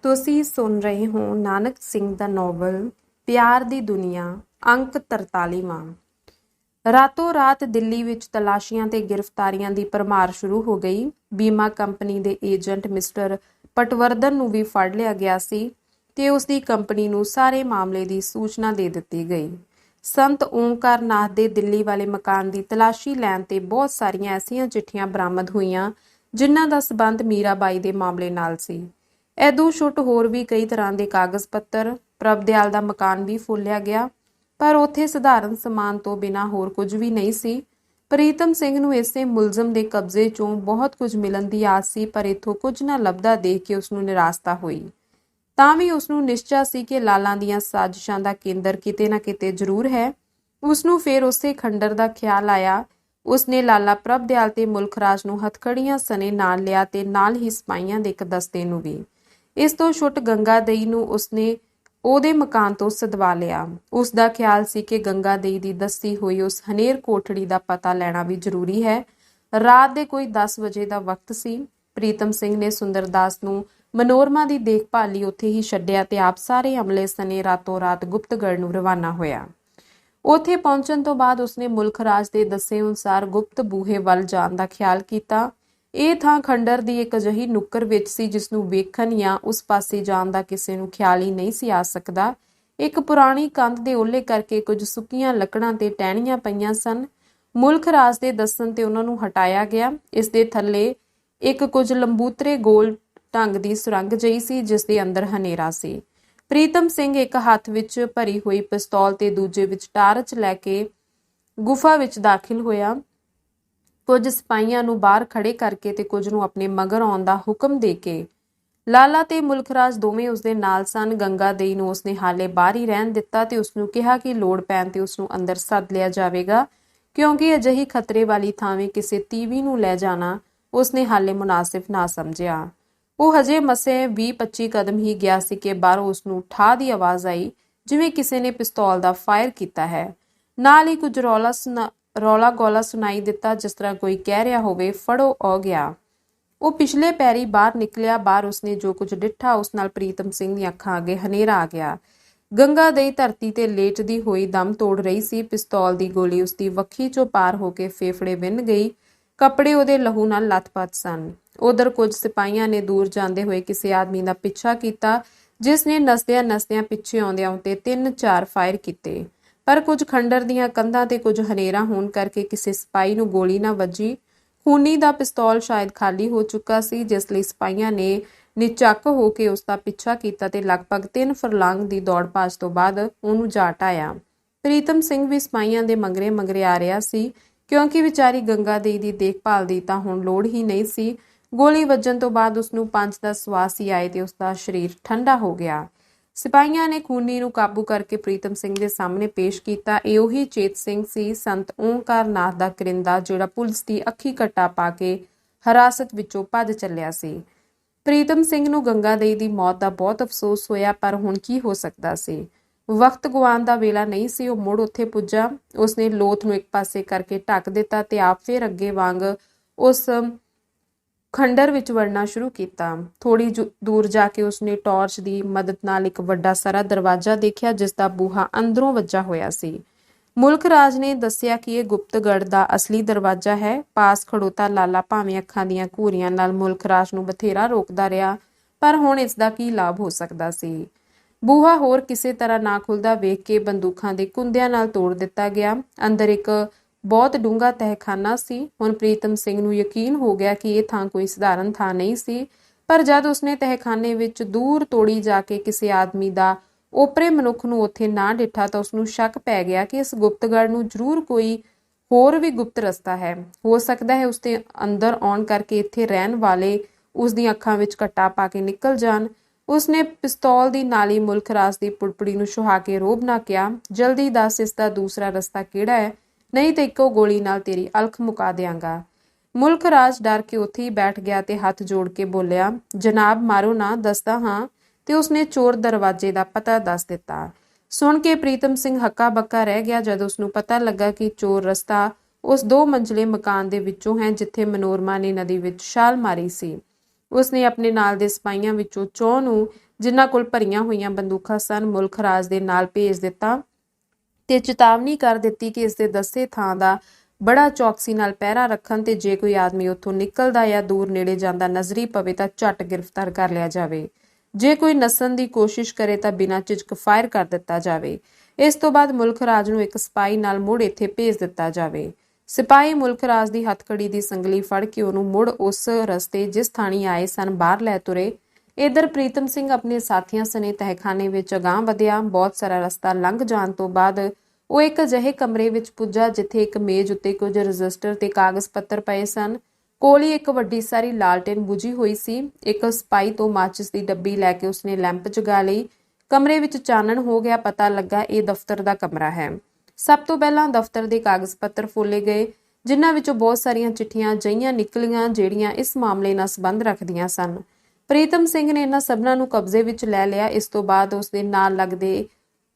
ਤੁਸੀਂ ਸੁਣ ਰਹੇ ਹੋ ਨਾਨਕ ਸਿੰਘ ਦਾ ਨੋਵਲ ਪਿਆਰ ਦੀ ਦੁਨੀਆ ਅੰਕ 43ਵਾਂ। ਰਾਤੋਂ ਰਾਤ ਦਿੱਲੀ ਵਿੱਚ ਤਲਾਸ਼ੀਆਂ ਤੇ ਗ੍ਰਿਫਤਾਰੀਆਂ ਦੀ ਭਰਮਾਰ ਸ਼ੁਰੂ ਹੋ ਗਈ। ਬੀਮਾ ਕੰਪਨੀ ਦੇ ਏਜੰਟ ਮਿਸਟਰ ਪਟਵਰਧਨ ਨੂੰ ਵੀ ਫੜ ਲਿਆ ਗਿਆ ਸੀ ਤੇ ਉਸ ਦੀ ਕੰਪਨੀ ਨੂੰ ਸਾਰੇ ਮਾਮਲੇ ਦੀ ਸੂਚਨਾ ਦੇ ਦਿੱਤੀ ਗਈ। ਸੰਤ ਓਂਕਾਰ ਨਾਥ ਦੇ ਦਿੱਲੀ ਵਾਲੇ ਮਕਾਨ ਦੀ ਤਲਾਸ਼ੀ ਲੈਣ ਤੇ ਬਹੁਤ ਸਾਰੀਆਂ ਐਸੀਆਂ ਚਿੱਠੀਆਂ ਬਰਾਮਦ ਹੋਈਆਂ ਜਿਨ੍ਹਾਂ ਦਾ ਸਬੰਧ ਮੀਰਾਬਾਈ ਦੇ ਮਾਮਲੇ ਨਾਲ ਸੀ। ਐਦੂ ਛੁੱਟ ਹੋਰ ਵੀ ਕਈ ਤਰ੍ਹਾਂ ਦੇ ਕਾਗਜ਼ ਪੱਤਰ। ਪ੍ਰਭਦਿਆਲ ਦਾ ਮਕਾਨ ਵੀ ਫੋਲਿਆ ਗਿਆ, ਪਰ ਉੱਥੇ ਸਧਾਰਨ ਸਮਾਨ ਤੋਂ ਬਿਨਾਂ ਹੋਰ ਕੁਝ ਵੀ ਨਹੀਂ ਸੀ। ਪ੍ਰੀਤਮ ਸਿੰਘ ਨੂੰ ਇਸੇ ਮੁਲਜ਼ਮ ਦੇ ਕਬਜ਼ੇ ਚੋਂ ਬਹੁਤ ਕੁਝ ਮਿਲਣ ਦੀ ਆਸ ਸੀ, ਪਰ ਇੱਥੋਂ ਕੁਝ ਨਾ ਲੱਭਦਾ ਦੇਖ ਕੇ ਉਸਨੂੰ ਨਿਰਾਸ਼ਤਾ ਹੋਈ। ਤਾਂ ਵੀ ਉਸਨੂੰ ਨਿਸ਼ਚਾ ਸੀ ਕਿ ਲਾਲਾਂ ਦੀਆਂ ਸਾਜ਼ਿਸ਼ਾਂ ਦਾ ਕੇਂਦਰ ਕਿਤੇ ਨਾ ਕਿਤੇ ਜ਼ਰੂਰ ਹੈ। ਉਸਨੂੰ ਫਿਰ ਉਸੇ ਖੰਡਰ ਦਾ ਖਿਆਲ ਆਇਆ। ਉਸਨੇ ਲਾਲਾ ਪ੍ਰਭਦਿਆਲ ਤੇ ਮੁਲਖਰਾਜ ਨੂੰ ਹੱਥਕੜੀਆਂ ਸਣੇ ਨਾਲ ਲਿਆ ਤੇ ਨਾਲ ਹੀ ਸਿਪਾਹੀਆਂ ਦੇ ਇੱਕ ਦਸਤੇ ਨੂੰ ਵੀ। ਇਸ ਤੋਂ ਛੁੱਟ ਗੰਗਾ ਦੇਈ ਨੂੰ ਉਸਨੇ ਉਹਦੇ ਮਕਾਨ ਤੋਂ ਸਦਵਾ ਲਿਆ। ਉਸ ਦਾ ਖਿਆਲ ਸੀ ਕਿ ਗੰਗਾ ਦੇਈ ਦੀ ਦੱਸੀ ਹੋਈ ਉਸ ਹਨੇਰ ਕੋਠੜੀ ਦਾ ਪਤਾ ਲੈਣਾ ਵੀ ਜ਼ਰੂਰੀ ਹੈ। ਰਾਤ ਦੇ ਕੋਈ 10 ਵਜੇ ਦਾ ਵਕਤ ਸੀ। ਪ੍ਰੀਤਮ ਸਿੰਘ ਨੇ ਸੁੰਦਰਦਾਸ ਨੂੰ ਮਨੋਰਮਾ ਦੀ ਦੇਖਭਾਲ ਲਈ ਉੱਥੇ ਹੀ ਛੱਡਿਆ ਤੇ ਆਪ ਸਾਰੇ ਅਮਲੇ ਸਣੇ ਰਾਤੋਂ ਰਾਤ ਗੁਪਤਗੜ੍ਹ ਨੂੰ ਰਵਾਨਾ ਹੋਇਆ। ਉੱਥੇ ਪਹੁੰਚਣ ਤੋਂ ਬਾਅਦ ਉਸਨੇ ਮੁਲਖਰਾਜ ਦੇ ਦੱਸੇ ਅਨੁਸਾਰ ਗੁਪਤ ਬੂਹੇ ਵੱਲ ਜਾਣ ਦਾ ਖਿਆਲ ਕੀਤਾ। ਇਹ ਥਾਂ ਖੰਡਰ ਦੀ ਇੱਕ ਅਜਿਹੀ ਨੁੱਕਰ ਵਿੱਚ ਸੀ ਜਿਸ ਨੂੰ ਵੇਖਣ ਜਾਂ ਉਸ ਪਾਸੇ ਜਾਣ ਦਾ ਕਿਸੇ ਨੂੰ ਖਿਆਲ ਹੀ ਨਹੀਂ ਸੀ ਆ ਸਕਦਾ। ਇੱਕ ਪੁਰਾਣੀ ਕੰਧ ਦੇ ਓਹਲੇ ਕਰਕੇ ਕੁਝ ਸੁੱਕੀਆਂ ਲੱਕੜਾਂ ਤੇ ਟਹਿਣੀਆਂ ਪਈਆਂ ਸਨ। ਮੁਲਖਰਾਜ ਦੇ ਦੱਸਣ ਤੇ ਉਹਨਾਂ ਨੂੰ ਹਟਾਇਆ ਗਿਆ। ਇਸ ਦੇ ਥੱਲੇ ਇੱਕ ਕੁਝ ਲੰਬੂਤਰੇ ਗੋਲ ਢੰਗ ਦੀ ਸੁਰੰਗ ਜਿਹੀ ਸੀ ਜਿਸ ਦੇ ਅੰਦਰ ਹਨੇਰਾ ਸੀ। ਪ੍ਰੀਤਮ ਸਿੰਘ ਇੱਕ ਹੱਥ ਵਿੱਚ ਭਰੀ ਹੋਈ ਪਿਸਤੌਲ ਤੇ ਦੂਜੇ ਵਿੱਚ ਟਾਰਚ ਲੈ ਕੇ ਗੁਫਾ ਵਿੱਚ ਦਾਖਲ ਹੋਇਆ। ਕੁਝ ਸਿਪਾਹੀਆਂ ਨੂੰ ਬਾਹਰ ਖੜੇ ਕਰਕੇ ਤੇ ਕੁਝ ਨੂੰ ਆਪਣੇ ਮਗਰ ਆਉਣ ਦਾ ਹੁਕਮ ਦੇ ਕੇ ਲਾਲਾ ਤੇ ਮੁਲਖਰਾਜ ਦੋਵੇਂ ਉਸਦੇ ਨਾਲ ਸਨ। ਗੰਗਾ ਦੇਈ ਨੂੰ ਉਸਨੇ ਹਾਲੇ ਬਾਹਰ ਹੀ ਰਹਿਣ ਦਿੱਤਾ ਤੇ ਉਸਨੂੰ ਕਿਹਾ ਕਿ ਲੋੜ ਪੈਣ ਤੇ ਉਸਨੂੰ ਅੰਦਰ ਸੱਦ ਲਿਆ ਜਾਵੇਗਾ, ਕਿਉਂਕਿ ਅਜਿਹੀ ਖਤਰੇ ਵਾਲੀ ਥਾਵੇਂ ਕਿਸੇ ਤੀਵੀ ਨੂੰ ਲੈ ਜਾਣਾ ਉਸਨੇ ਹਾਲੇ ਮੁਨਾਸਿਬ ਨਾ ਸਮਝਿਆ। ਉਹ ਹਜੇ ਮਸੇ 20-25 ਕਦਮ ਹੀ ਗਿਆ ਸੀ ਕਿ ਬਾਹਰੋਂ ਉਸਨੂੰ ਠਾਹ ਦੀ ਆਵਾਜ਼ ਆਈ, ਜਿਵੇਂ ਕਿਸੇ ਨੇ ਪਿਸਤੌਲ ਦਾ ਫਾਇਰ ਕੀਤਾ ਹੈ। ਨਾਲ ਹੀ ਕੁਝ ਰੌਲਾ ਗੋਲਾ ਸੁਣਾਈ ਦਿੱਤਾ, ਜਿਸ ਤਰ੍ਹਾਂ ਕੋਈ ਕਹਿ ਰਿਹਾ ਹੋਵੇ, ਫੜੋ ਆ ਗਿਆ। ਉਹ ਪਿਛਲੇ ਪੈਰੀ ਬਾਹਰ ਨਿਕਲਿਆ। ਬਾਹਰ ਉਸਨੇ ਜੋ ਕੁਝ ਡਿੱਠਾ ਉਸ ਨਾਲ ਪ੍ਰੀਤਮ ਸਿੰਘ ਦੀਆਂ ਅੱਖਾਂ ਅੱਗੇ ਹਨੇਰਾ ਆ ਗਿਆ। ਗੰਗਾ ਦੇਈ ਧਰਤੀ ਤੇ ਲੇਟਦੀ ਹੋਈ ਦਮ ਤੋੜ ਰਹੀ ਸੀ। ਪਿਸਤੌਲ ਦੀ ਗੋਲੀ ਉਸਦੀ ਵੱਖੀ ਚੋਂ ਪਾਰ ਹੋ ਕੇ ਫੇਫੜੇ ਵਿੰਨ ਗਈ। ਕੱਪੜੇ ਉਹਦੇ ਲਹੂ ਨਾਲ ਲੱਥਪੱਥ ਸਨ। ਉਧਰ ਕੁਝ ਸਿਪਾਹੀਆਂ ਨੇ ਦੂਰ ਜਾਂਦੇ ਹੋਏ ਕਿਸੇ ਆਦਮੀ ਦਾ ਪਿੱਛਾ ਕੀਤਾ, ਜਿਸ ਨੇ ਨਸਦਿਆਂ ਪਿੱਛੇ ਆਉਂਦਿਆਂ ਉੱਤੇ 3-4 ਫਾਇਰ ਕੀਤੇ, ਪਰ ਕੁਝ ਖੰਡਰ ਦੀਆਂ ਕੰਧਾਂ ਤੇ ਕੁਝ ਹਨੇਰਾ ਹੋਣ ਕਰਕੇ ਕਿਸੇ ਸਿਪਾਹੀ ਨੂੰ ਗੋਲੀ ਨਾ ਵੱਜੀ। ਖੂਨੀ ਦਾ ਪਿਸਤੌਲ ਸ਼ਾਇਦ ਖਾਲੀ ਹੋ ਚੁੱਕਾ ਸੀ, ਜਿਸ ਲਈ ਸਿਪਾਹੀਆਂ ਨੇ ਨਿਚੱਕ ਹੋ ਕੇ ਉਸ ਦਾ ਪਿੱਛਾ ਕੀਤਾ ਤੇ ਲਗਭਗ 3 ਫਰਲਾਂਗ ਦੀ ਦੌੜ ਭੱਜ ਤੋਂ ਬਾਅਦ ਉਹਨੂੰ ਜਾ ਢਾਇਆ। ਪ੍ਰੀਤਮ ਸਿੰਘ ਵੀ ਸਿਪਾਹੀਆਂ ਦੇ ਮਗਰੇ ਆ ਰਿਹਾ ਸੀ, ਕਿਉਂਕਿ ਵਿਚਾਰੀ ਗੰਗਾ ਦੇਈ ਦੀ ਦੇਖਭਾਲ ਦੀ ਤਾਂ ਹੁਣ ਲੋੜ ਹੀ ਨਹੀਂ ਸੀ। ਗੋਲੀ ਵੱਜਣ ਤੋਂ ਬਾਅਦ ਉਸਨੂੰ 5-10 ਸਵਾਸ ਹੀ ਆਏ ਤੇ ਉਸਦਾ ਸਰੀਰ ਠੰਡਾ ਹੋ ਗਿਆ। ਸਿਪਾਹੀਆਂ ਨੇ ਖੂਨੀ ਨੂੰ ਕਾਬੂ ਕਰਕੇ ਪ੍ਰੀਤਮ ਸਿੰਘ ਦੇ ਸਾਹਮਣੇ ਪੇਸ਼ ਕੀਤਾ। ਇਹ ਉਹੀ ਚੇਤ ਸਿੰਘ ਸੀ, ਸੰਤ ਓਂਕਾਰ ਨਾਥ ਦਾ ਕਰਿੰਦਾ, ਜਿਹੜਾ ਪੁਲਿਸ ਦੀ ਅੱਖੀ ਕੱਟਾ ਪਾ ਕੇ ਹਿਰਾਸਤ ਵਿੱਚੋਂ ਭੱਜ ਚੱਲਿਆ ਸੀ। ਪ੍ਰੀਤਮ ਸਿੰਘ ਨੂੰ ਗੰਗਾ ਦੇਈ ਦੀ ਮੌਤ ਦਾ ਬਹੁਤ ਅਫਸੋਸ ਹੋਇਆ, ਪਰ ਹੁਣ ਕੀ ਹੋ ਸਕਦਾ ਸੀ। ਵਕਤ ਗੁਆਉਣ ਦਾ ਵੇਲਾ ਨਹੀਂ ਸੀ। ਉਹ ਮੁੜ ਉੱਥੇ ਪੁੱਜਾ। ਉਸਨੇ ਲੋਥ ਨੂੰ ਇੱਕ ਪਾਸੇ ਕਰਕੇ ਢੱਕ ਦਿੱਤਾ ਤੇ ਆਪ ਫਿਰ ਅੱਗੇ ਵਾਂਗ ਉਸ ਖੰਡਰ ਵਿੱਚ ਵੜਨਾ ਸ਼ੁਰੂ ਕੀਤਾ। ਥੋੜੀ ਦੂਰ ਜਾ ਕੇ ਉਸਨੇ ਟਾਰਚ ਦੀ ਮਦਦ ਨਾਲ ਇੱਕ ਵੱਡਾ ਸਾਰਾ ਦਰਵਾਜ਼ਾ ਦੇਖਿਆ, ਜਿਸ ਦਾ ਬੂਹਾ ਅੰਦਰੋਂ ਵੱਜਾ ਹੋਇਆ ਸੀ। ਮੁਲਖਰਾਜ ਨੇ ਦੱਸਿਆ ਕਿ ਇਹ ਗੁਪਤਗੜ੍ਹ ਦਾ ਅਸਲੀ ਦਰਵਾਜ਼ਾ ਹੈ। ਪਾਸ ਖੜੋਤਾ ਲਾਲਾ ਭਾਵੇਂ ਅੱਖਾਂ ਦੀਆਂ ਘੂਰੀਆਂ ਨਾਲ ਮੁਲਖਰਾਜ ਨੂੰ ਬਥੇਰਾ ਰੋਕਦਾ ਰਿਹਾ, ਪਰ ਹੁਣ ਇਸ ਦਾ ਕੀ ਲਾਭ ਹੋ ਸਕਦਾ ਸੀ। ਬੂਹਾ ਹੋਰ ਕਿਸੇ ਤਰ੍ਹਾਂ ਨਾ ਖੁੱਲਦਾ ਵੇਖ ਕੇ ਬੰਦੂਕਾਂ ਦੇ ਕੁੰਦਿਆਂ ਨਾਲ ਤੋੜ ਦਿੱਤਾ ਗਿਆ। ਅੰਦਰ ਇੱਕ ਬਹੁਤ ਡੂੰਘਾ ਤਹਿਖਾਨਾ ਸੀ। ਹੁਣ ਪ੍ਰੀਤਮ ਸਿੰਘ ਨੂੰ ਯਕੀਨ ਹੋ ਗਿਆ ਕਿ ਇਹ ਥਾਂ ਕੋਈ ਸਧਾਰਨ ਥਾਂ ਨਹੀਂ ਸੀ, ਪਰ ਜਦ ਉਸਨੇ ਤਹਿਖਾਨੇ ਵਿੱਚ ਦੂਰ ਤੋੜੀ ਜਾ ਕੇ ਕਿਸੇ ਆਦਮੀ ਦਾ ਓਪਰੇ ਮਨੁੱਖ ਨੂੰ ਉੱਥੇ ਨਾ ਡਿੱਠਾ ਤਾਂ ਉਸਨੂੰ ਸ਼ੱਕ ਪੈ ਗਿਆ ਕਿ ਇਸ ਗੁਪਤਗੜ੍ਹ ਨੂੰ ਜ਼ਰੂਰ ਕੋਈ ਹੋਰ ਵੀ ਗੁਪਤ ਰਸਤਾ ਹੈ। ਹੋ ਸਕਦਾ ਹੈ ਉਸਦੇ ਅੰਦਰ ਆਉਣ ਕਰਕੇ ਇੱਥੇ ਰਹਿਣ ਵਾਲੇ ਉਸ ਦੀਆਂ ਅੱਖਾਂ ਵਿੱਚ ਕੱਟਾ ਪਾ ਕੇ ਨਿਕਲ ਜਾਣ। ਉਸਨੇ ਪਿਸਤੌਲ ਦੀ ਨਾਲੀ ਮੁਲਖਰਾਜ ਦੀ ਪੁੜਪੜੀ ਨੂੰ ਛੁਹਾ ਕੇ ਰੋਬ ਨਾ ਕਿਹਾ, ਜਲਦੀ ਦੱਸ ਇਸ ਦਾ ਦੂਸਰਾ ਰਸਤਾ ਕਿਹੜਾ ਹੈ, ਨਹੀਂ ਤਾਂ ਇੱਕੋ ਗੋਲੀ ਨਾਲ ਤੇਰੀ ਅਲਖ ਮੁਕਾ ਦਿਆਂਗਾ। ਮੁਲਖਰਾਜ ਡਰ ਕੇ ਉੱਥੇ ਹੀ ਬੈਠ ਗਿਆ ਤੇ ਹੱਥ ਜੋੜ ਕੇ ਬੋਲਿਆ, ਜਨਾਬ ਮਾਰੋ ਨਾ, ਦੱਸਦਾ ਹਾਂ। ਤੇ ਉਸਨੇ ਚੋਰ ਦਰਵਾਜ਼ੇ ਦਾ ਪਤਾ ਦੱਸ ਦਿੱਤਾ। ਸੁਣ ਕੇ ਪ੍ਰੀਤਮ ਸਿੰਘ ਹੱਕਾ ਬੱਕਾ ਰਹਿ ਗਿਆ ਜਦ ਉਸਨੂੰ ਪਤਾ ਲੱਗਾ ਕਿ ਚੋਰ ਰਸਤਾ ਉਸ 2 ਮੰਜ਼ਲੇ ਮਕਾਨ ਦੇ ਵਿੱਚੋਂ ਹੈ ਜਿੱਥੇ ਮਨੋਰਮਾ ਨੇ ਨਦੀ ਵਿੱਚ ਛਾਲ ਮਾਰੀ ਸੀ। ਉਸਨੇ ਆਪਣੇ ਨਾਲ ਦੇ ਸਿਪਾਹੀਆਂ ਵਿੱਚੋਂ 4 ਨੂੰ, ਜਿਨ੍ਹਾਂ ਕੋਲ ਭਰੀਆਂ ਹੋਈਆਂ ਬੰਦੂਕਾਂ ਸਨ, ਮੁਲਕ ਰਾਜ ਦੇ ਨਾਲ ਭੇਜ ਦਿੱਤਾ ਤੇ ਚੇਤਾਵਨੀ ਕਰ ਦਿੱਤੀ ਕਿ ਇਸ ਦੇ ਦੱਸੇ ਥਾਂ ਦਾ ਬੜਾ ਚੌਕਸੀ ਨਾਲ ਪਹਿਰਾ ਰੱਖਣ ਤੇ ਜੇ ਕੋਈ ਆਦਮੀ ਉੱਥੋਂ ਨਿਕਲਦਾ ਜਾਂ ਦੂਰ ਨੇੜੇ ਜਾਂਦਾ ਨਜ਼ਰੀ ਪਵੇ ਤਾਂ ਝੱਟ ਗ੍ਰਿਫਤਾਰ ਕਰ ਲਿਆ ਜਾਵੇ। ਜੇ ਕੋਈ ਨੱਸਣ ਦੀ ਕੋਸ਼ਿਸ਼ ਕਰੇ ਤਾਂ ਬਿਨਾਂ ਝਿਜਕ ਫਾਇਰ ਕਰ ਦਿੱਤਾ ਜਾਵੇ। ਇਸ ਤੋਂ ਬਾਅਦ ਮੁਲਕ ਰਾਜ ਨੂੰ ਇੱਕ ਸਿਪਾਹੀ ਨਾਲ ਮੁੜ ਇੱਥੇ ਭੇਜ ਦਿੱਤਾ ਜਾਵੇ। ਸਿਪਾਹੀ ਮੁਲਕ ਰਾਜ ਦੀ ਹੱਥਕੜੀ ਦੀ ਸੰਗਲੀ ਫੜ ਕੇ ਉਹਨੂੰ ਮੁੜ ਉਸ ਰਸਤੇ ਜਿਸ ਥਾਣੀ ਆਏ ਸਨ ਬਾਹਰ ਲੈ ਤੁਰੇ। ਇਧਰ ਪ੍ਰੀਤਮ ਸਿੰਘ ਆਪਣੇ ਸਾਥੀਆਂ ਸਣੇ ਤਹਿਖਾਨੇ ਵਿੱਚ ਅਗਾਂਹ ਵਧਿਆ। ਬਹੁਤ ਸਾਰਾ ਰਸਤਾ ਲੰਘ ਜਾਣ ਤੋਂ ਬਾਅਦ ਉਹ ਇੱਕ ਅਜਿਹੇ ਕਮਰੇ ਵਿੱਚ ਪੁੱਜਾ ਜਿੱਥੇ ਇੱਕ ਮੇਜ਼ ਉੱਤੇ ਕੁਝ ਰਜਿਸਟਰ ਤੇ ਕਾਗਜ਼ ਪੱਤਰ ਪਏ ਸਨ। ਕੋਲ ਹੀ ਇੱਕ ਵੱਡੀ ਸਾਰੀ ਲਾਲਟੇਨ ਬੁਝੀ ਹੋਈ ਸੀ। ਇੱਕ ਸਿਪਾਹੀ ਤੋਂ ਮਾਚਿਸ ਦੀ ਡੱਬੀ ਲੈ ਕੇ ਉਸਨੇ ਲੈਂਪ ਜਗਾ ਲਈ। ਕਮਰੇ ਵਿੱਚ ਚਾਨਣ ਹੋ ਗਿਆ। ਪਤਾ ਲੱਗਾ ਇਹ ਦਫ਼ਤਰ ਦਾ ਕਮਰਾ ਹੈ। ਸਭ ਤੋਂ ਪਹਿਲਾਂ ਦਫ਼ਤਰ ਦੇ ਕਾਗਜ਼ ਪੱਤਰ ਫੋਲੇ ਗਏ, ਜਿਨ੍ਹਾਂ ਵਿੱਚੋਂ ਬਹੁਤ ਸਾਰੀਆਂ ਚਿੱਠੀਆਂ ਅਜਿਹੀਆਂ ਨਿਕਲੀਆਂ ਜਿਹੜੀਆਂ ਇਸ ਮਾਮਲੇ ਨਾਲ ਸੰਬੰਧ ਰੱਖਦੀਆਂ ਸਨ। ਪ੍ਰੀਤਮ ਸਿੰਘ ਨੇ ਇਹਨਾਂ ਸਭਨਾਂ ਨੂੰ ਕਬਜ਼ੇ ਵਿੱਚ ਲੈ ਲਿਆ। ਇਸ ਤੋਂ ਬਾਅਦ ਉਸ ਦੇ ਨਾਲ ਲੱਗਦੇ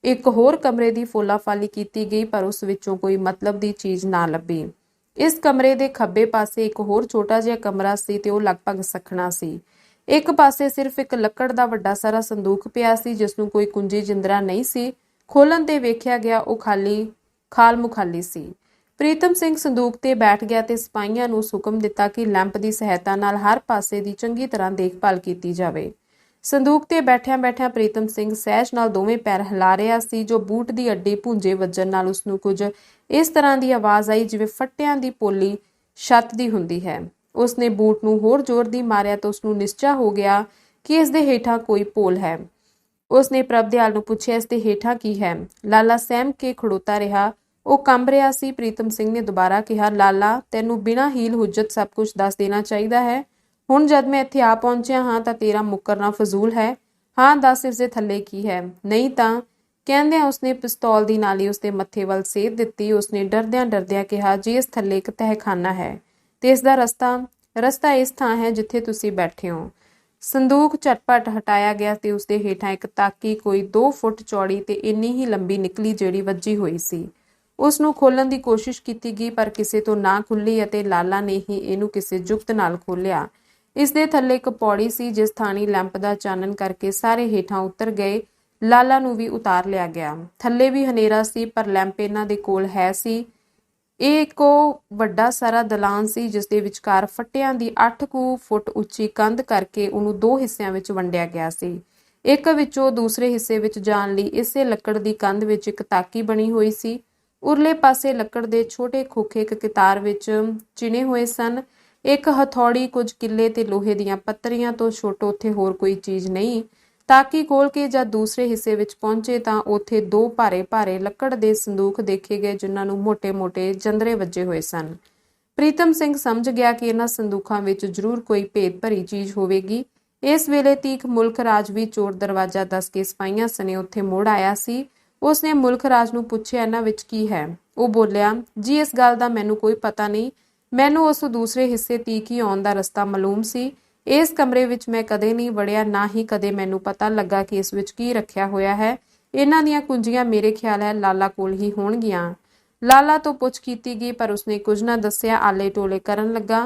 ਇੱਕ ਹੋਰ ਕਮਰੇ ਦੀ ਫੋਲਾਫਾਲੀ ਕੀਤੀ ਗਈ, ਪਰ ਉਸ ਵਿੱਚੋਂ ਕੋਈ ਮਤਲਬ ਦੀ ਚੀਜ਼ ਨਾ ਲੱਭੀ। ਇਸ ਕਮਰੇ ਦੇ ਖੱਬੇ ਪਾਸੇ ਇੱਕ ਹੋਰ ਛੋਟਾ ਜਿਹਾ ਕਮਰਾ ਸੀ ਤੇ ਉਹ ਲਗਭਗ ਸਖਣਾ ਸੀ। ਇੱਕ ਪਾਸੇ ਸਿਰਫ ਇੱਕ ਲੱਕੜ ਦਾ ਵੱਡਾ ਸਾਰਾ ਸੰਦੂਕ ਪਿਆ ਸੀ ਜਿਸ ਨੂੰ ਕੋਈ ਕੁੰਜੀ ਜਿੰਦਰਾ ਨਹੀਂ ਸੀ। ਖੋਲਣ ਤੇ ਵੇਖਿਆ ਗਿਆ ਉਹ ਖਾਲ ਮੁਖਾਲੀ ਸੀ। ਪ੍ਰੀਤਮ ਸਿੰਘ ਸੰਦੂਕ ਤੇ ਬੈਠ ਗਿਆ ਤੇ ਸਿਪਾਹੀਆਂ ਨੂੰ ਹੁਕਮ ਦਿੱਤਾ ਕਿ ਲੈਂਪ ਦੀ ਸਹਾਇਤਾ ਨਾਲ ਹਰ ਪਾਸੇ ਦੀ ਚੰਗੀ ਤਰ੍ਹਾਂ ਦੇਖਭਾਲ ਕੀਤੀ ਜਾਵੇ। ਸੰਦੂਕ ਤੇ ਬੈਠਿਆਂ ਪ੍ਰੀਤਮ ਸਿੰਘ ਸਹਿਜ ਨਾਲ ਦੋਵੇਂ ਪੈਰ ਹਿਲਾ ਰਿਹਾ ਸੀ। ਜੋ ਬੂਟ ਦੀ ਅੱਡੀ ਭੁੰਜੇ ਵੱਜਣ ਨਾਲ ਉਸਨੂੰ ਕੁਝ ਇਸ ਤਰ੍ਹਾਂ ਦੀ ਆਵਾਜ਼ ਆਈ ਜਿਵੇਂ ਫੱਟਿਆਂ ਦੀ ਪੋਲੀ ਛੱਤ ਦੀ ਹੁੰਦੀ ਹੈ। ਉਸਨੇ ਬੂਟ ਨੂੰ ਹੋਰ ਜ਼ੋਰ ਦੀ ਮਾਰਿਆ ਤਾਂ ਉਸਨੂੰ ਨਿਸ਼ਚਾ ਹੋ ਗਿਆ ਕਿ ਇਸ ਦੇ ਹੇਠਾਂ ਕੋਈ ਪੋਲ ਹੈ। ਉਸਨੇ ਪ੍ਰਭਦਿਆਲ ਨੂੰ ਪੁੱਛਿਆ, ਇਸ ਦੇ ਹੇਠਾਂ ਕੀ ਹੈ? ਲਾਲਾ ਸਹਿਮ ਕੇ ਖੜੋਤਾ ਰਿਹਾ। ਉਹ ਕੰਬ ਰਿਹਾ ਸੀ। ਪ੍ਰੀਤਮ ਸਿੰਘ ਨੇ ਦੁਬਾਰਾ ਕਿਹਾ, ਲਾਲਾ, ਤੈਨੂੰ ਬਿਨਾਂ ਹੀਲ ਹੁਜਤ ਸਭ ਕੁਝ ਦੱਸ ਦੇਣਾ ਚਾਹੀਦਾ ਹੈ। ਹੁਣ ਜਦ ਮੈਂ ਇੱਥੇ ਆ ਪਹੁੰਚਿਆ ਹਾਂ ਤਾਂ ਤੇਰਾ ਮੁੱਕਰਨਾ ਫਜ਼ੂਲ ਹੈ। ਹਾਂ, ਦੱਸ ਇਸ ਦੇ ਥੱਲੇ ਕੀ ਹੈ? ਨਹੀਂ ਤਾਂ ਕਹਿੰਦਿਆਂ ਉਸਨੇ ਪਿਸਤੌਲ ਦੀ ਨਾਲੀ ਉਸਦੇ ਮੱਥੇ ਵੱਲ ਸੇਧ ਦਿੱਤੀ। ਉਸਨੇ ਡਰਦਿਆਂ ਕਿਹਾ, ਜੀ ਇਸ ਥੱਲੇ ਇੱਕ ਤਹਿਖਾਨਾ ਹੈ ਤੇ ਇਸ ਦਾ ਰਸਤਾ ਇਸ ਥਾਂ ਹੈ ਜਿੱਥੇ ਤੁਸੀਂ ਬੈਠੇ ਹੋ। ਸੰਦੂਕ ਝਟਪਟ ਹਟਾਇਆ ਗਿਆ ਤੇ ਉਸਦੇ ਹੇਠਾਂ ਇੱਕ ਤਾਕੀ ਕੋਈ 2 ਫੁੱਟ ਚੌੜੀ ਤੇ ਇੰਨੀ ਹੀ ਲੰਬੀ ਨਿਕਲੀ ਜਿਹੜੀ ਵੱਜੀ ਹੋਈ ਸੀ। ਉਸ ਨੂੰ ਖੋਲਣ ਦੀ ਕੋਸ਼ਿਸ਼ ਕੀਤੀ ਗਈ ਪਰ ਕਿਸੇ ਤੋਂ ਨਾ ਖੁੱਲੀ ਅਤੇ ਲਾਲਾ ਨੇ ਹੀ ਇਹਨੂੰ ਕਿਸੇ ਜੁਗਤ ਨਾਲ ਖੋਲਿਆ। ਇਸ ਦੇ ਥੱਲੇ ਇੱਕ ਪੌੜੀ ਸੀ ਜਿਸ ਥਾਣੀ ਲੈਂਪ ਦਾ ਚਾਨਣ ਕਰਕੇ ਸਾਰੇ ਹੇਠਾਂ ਉਤਰ ਗਏ। ਲਾਲਾ ਨੂੰ ਵੀ ਉਤਾਰ ਲਿਆ ਗਿਆ। ਥੱਲੇ ਵੀ ਹਨੇਰਾ ਸੀ ਪਰ ਲੈਂਪ ਇਹਨਾਂ ਦੇ ਕੋਲ ਹੈ ਸੀ। ਇਹ ਇੱਕੋ ਵੱਡਾ ਸਾਰਾ ਦਲਾਨ ਸੀ ਜਿਸ ਦੇ ਵਿਚਕਾਰ ਫੱਟਿਆਂ ਦੀ 8 ਫੁੱਟ ਉੱਚੀ ਕੰਧ ਕਰਕੇ ਉਹਨੂੰ 2 ਹਿੱਸਿਆਂ ਵਿੱਚ ਵੰਡਿਆ ਗਿਆ ਸੀ। ਇੱਕ ਵਿੱਚੋਂ ਦੂਸਰੇ ਹਿੱਸੇ ਵਿੱਚ ਜਾਣ ਲਈ ਇਸੇ ਲੱਕੜ ਦੀ ਕੰਧ ਵਿੱਚ ਇੱਕ ਤਾਕੀ ਬਣੀ ਹੋਈ ਸੀ। ਉਰਲੇ ਪਾਸੇ ਲੱਕੜ ਦੇ ਛੋਟੇ ਖੋਖੇ ਇੱਕ ਕਿਤਾਰ ਵਿੱਚ ਚਿਣੇ ਹੋਏ ਸਨ। ਇੱਕ ਹਥੌੜੀ, ਕੁਝ ਕਿੱਲੇ ਤੇ ਲੋਹੇ ਦੀਆਂ ਪੱਤਰੀਆਂ ਤੋਂ ਛੋਟੋ ਉੱਥੇ ਹੋਰ ਕੋਈ ਚੀਜ਼ ਨਹੀਂ। ਤਾਕੀ ਖੋਲ ਕੇ ਜਦ ਦੂਸਰੇ ਹਿੱਸੇ ਵਿੱਚ ਪਹੁੰਚੇ ਤਾਂ ਉੱਥੇ 2 ਭਾਰੇ ਲੱਕੜ ਦੇ ਸੰਦੂਕ ਦੇਖੇ ਗਏ ਜਿਨ੍ਹਾਂ ਨੂੰ ਮੋਟੇ ਜੰਦਰੇ ਵੱਜੇ ਹੋਏ ਸਨ। ਪ੍ਰੀਤਮ ਸਿੰਘ ਸਮਝ ਗਿਆ ਕਿ ਇਹਨਾਂ ਸੰਦੂਕਾਂ ਵਿੱਚ ਜ਼ਰੂਰ ਕੋਈ ਭੇਦ ਭਰੀ ਚੀਜ਼ ਹੋਵੇਗੀ। ਇਸ ਵੇਲੇ ਤੀਕ ਮੁਲਕ ਰਾਜ ਵੀ ਚੋਰ ਦਰਵਾਜ਼ਾ ਦੱਸ ਕੇ ਸਿਪਾਹੀਆਂ ਸਣੇ ਉੱਥੇ ਮੁੜ ਆਇਆ ਸੀ। ਉਸਨੇ ਮੁਲਕ ਰਾਜ ਨੂੰ ਪੁੱਛਿਆ, ਇਹਨਾਂ ਵਿੱਚ ਕੀ ਹੈ? ਉਹ ਬੋਲਿਆ, ਜੀ ਇਸ ਗੱਲ ਦਾ ਮੈਨੂੰ ਕੋਈ ਪਤਾ ਨਹੀਂ। ਮੈਨੂੰ ਉਸ ਦੂਸਰੇ ਹਿੱਸੇ ਤੀਕ ਹੀ ਆਉਣ ਦਾ ਰਸਤਾ ਮਾਲੂਮ ਸੀ। ਇਸ ਕਮਰੇ ਵਿੱਚ ਮੈਂ ਕਦੇ ਨਹੀਂ ਵੜਿਆ, ਨਾ ਹੀ ਕਦੇ ਮੈਨੂੰ ਪਤਾ ਲੱਗਾ ਕਿ ਇਸ ਵਿੱਚ ਕੀ ਰੱਖਿਆ ਹੋਇਆ ਹੈ। ਇਹਨਾਂ ਦੀਆਂ ਕੁੰਜੀਆਂ ਮੇਰੇ ਖਿਆਲ ਹੈ ਲਾਲਾ ਕੋਲ ਹੀ ਹੋਣਗੀਆਂ। ਲਾਲਾ ਤੋਂ ਪੁੱਛ ਕੀਤੀ ਗਈ ਪਰ ਉਸਨੇ ਕੁਝ ਨਾ ਦੱਸਿਆ। ਆਲੇ ਟੋਲੇ ਕਰਨ ਲੱਗਾ।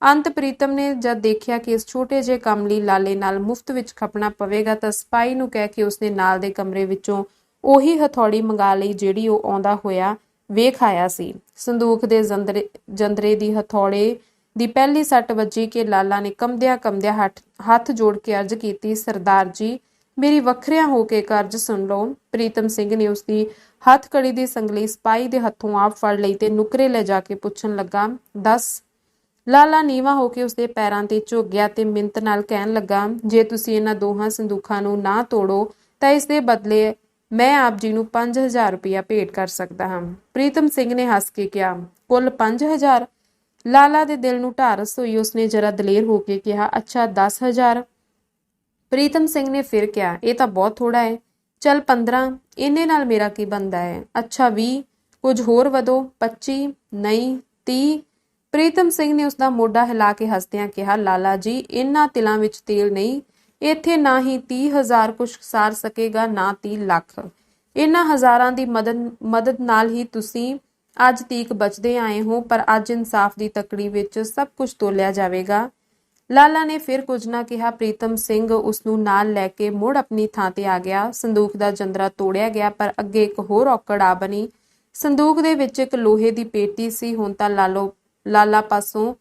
ਅੰਤ ਪ੍ਰੀਤਮ ਨੇ ਜਦ ਦੇਖਿਆ ਕਿ ਇਸ ਛੋਟੇ ਜਿਹੇ ਕੰਮ ਲਈ ਲਾਲੇ ਨਾਲ ਮੁਫਤ ਵਿੱਚ ਖਪਣਾ ਪਵੇਗਾ ਤਾਂ ਸਿਪਾਹੀ ਨੂੰ ਕਹਿ ਕੇ ਉਸਨੇ ਨਾਲ ਦੇ ਕਮਰੇ ਵਿੱਚੋਂ ਉਹੀ ਹਥੌੜੀ ਮੰਗਾ ਲਈ ਜਿਹੜੀ ਉਹ ਆਉਂਦਾ ਹੋਇਆ ਵੇਖ ਆਇਆ ਸੀ। ਸੰਦੂਕ ਦੇ ਜੰਦਰੇ ਦੀ ਹਥੌੜੇ ਦੀ ਪਹਿਲੀ ਸੱਟ ਵੱਜੀ ਕਿ ਲਾਲਾ ਨੇ ਕੰਬਦਿਆਂ ਹੱਥ ਜੋੜ ਕੇ ਅਰਜ਼ ਕੀਤੀ, ਸਰਦਾਰ ਜੀ, ਮੇਰੀ ਵੱਖਰਿਆਂ ਹੋ ਕੇ ਕਰਜ਼ ਸੁਣ ਲਓ। ਪ੍ਰੀਤਮ ਸਿੰਘ ਨੇ ਉਸਦੀ ਹੱਥਕੜੀ ਦੀ ਸੰਗਲੀ ਸਿਪਾਹੀ ਦੇ ਹੱਥੋਂ ਆਪ ਫੜ ਲਈ ਤੇ ਨੁਕਰੇ ਲੈ ਜਾ ਕੇ ਪੁੱਛਣ ਲੱਗਾ, ਦੱਸ। ਲਾਲਾ ਨੀਵਾਂ ਹੋ ਕੇ ਉਸਦੇ ਪੈਰਾਂ ਤੇ ਝੁਕ ਗਿਆ ਤੇ ਮਿੰਤ ਨਾਲ ਕਹਿਣ ਲੱਗਾ, ਜੇ ਤੁਸੀਂ ਇਹਨਾਂ ਦੋਹਾਂ ਸੰਦੂਕਾਂ ਨੂੰ ਨਾ ਤੋੜੋ ਤਾਂ ਇਸ ਦੇ ਬਦਲੇ ਮੈਂ ਆਪ ਜੀ ਨੂੰ 5000 ਰੁਪਇਆ ਭੇਟ ਕਰ ਸਕਦਾ ਹਾਂ। ਪ੍ਰੀਤਮ ਸਿੰਘ ਨੇ ਹੱਸ ਕੇ ਕਿਹਾ, ਕੁੱਲ 5000? ਲਾਲਾ ਦੇ ਦਿਲ ਨੂੰ ਢਾਰਸ ਹੋਈ। ਉਸਨੇ ਜਰਾ ਦਲੇਰ ਹੋ ਕੇ ਕਿਹਾ, ਅੱਛਾ 10000? ਪ੍ਰੀਤਮ ਸਿੰਘ ਨੇ ਫਿਰ ਕਿਹਾ, ਇਹ ਤਾਂ ਬਹੁਤ ਥੋੜਾ ਹੈ। ਚੱਲ 15, ਇੰਨੇ ਨਾਲ ਮੇਰਾ ਕੀ ਬਣਦਾ ਹੈ? ਅੱਛਾ 20, ਕੁਝ ਹੋਰ ਵਧੋ। 25? ਨਹੀਂ 30? ਪ੍ਰੀਤਮ ਸਿੰਘ ਨੇ ਉਸਦਾ ਮੋਢਾ ਹਿਲਾ ਕੇ ਹੱਸਦਿਆਂ ਕਿਹਾ, ਲਾਲਾ ਜੀ, ਇਹਨਾਂ ਤਿਲਾਂ ਵਿੱਚ ਤੇਲ ਨਹੀਂ। ਇੱਥੇ ਨਾ ਹੀ 30,000 ਕੁਛ ਸਾਰ ਸਕੇਗਾ, ਨਾ 30 ਲੱਖ। ਇਹਨਾਂ ਹਜ਼ਾਰਾਂ ਦੀ ਮਦਦ ਨਾਲ ਹੀ ਤੁਸੀਂ ਅੱਜ ਤੀਕ ਬਚਦੇ ਆਏ ਹੋ, ਪਰ ਅੱਜ ਇਨਸਾਫ ਦੀ ਤਕੜੀ ਵਿੱਚ ਸਭ ਕੁਝ ਤੋਲਿਆ ਜਾਵੇਗਾ। ਲਾਲਾ ਨੇ ਫਿਰ ਕੁਝ ਨਾ ਕਿਹਾ। ਪ੍ਰੀਤਮ ਸਿੰਘ ਉਸ ਨੂੰ ਨਾਲ ਲੈ ਕੇ ਮੁੜ ਆਪਣੀ ਥਾਂ ਤੇ ਆ ਗਿਆ। ਸੰਦੂਕ ਦਾ ਜੰਦਰਾ ਤੋੜਿਆ ਗਿਆ, ਪਰ ਅੱਗੇ ਇੱਕ ਹੋਰ ਔਕੜ ਆ ਬਣੀ। ਸੰਦੂਕ ਦੇ ਵਿੱਚ ਇੱਕ ਲੋਹੇ ਦੀ ਪੇਟੀ ਸੀ। ਹੁਣ ਤਾਂ ਲਾਲਾ ਪਾਸੋਂ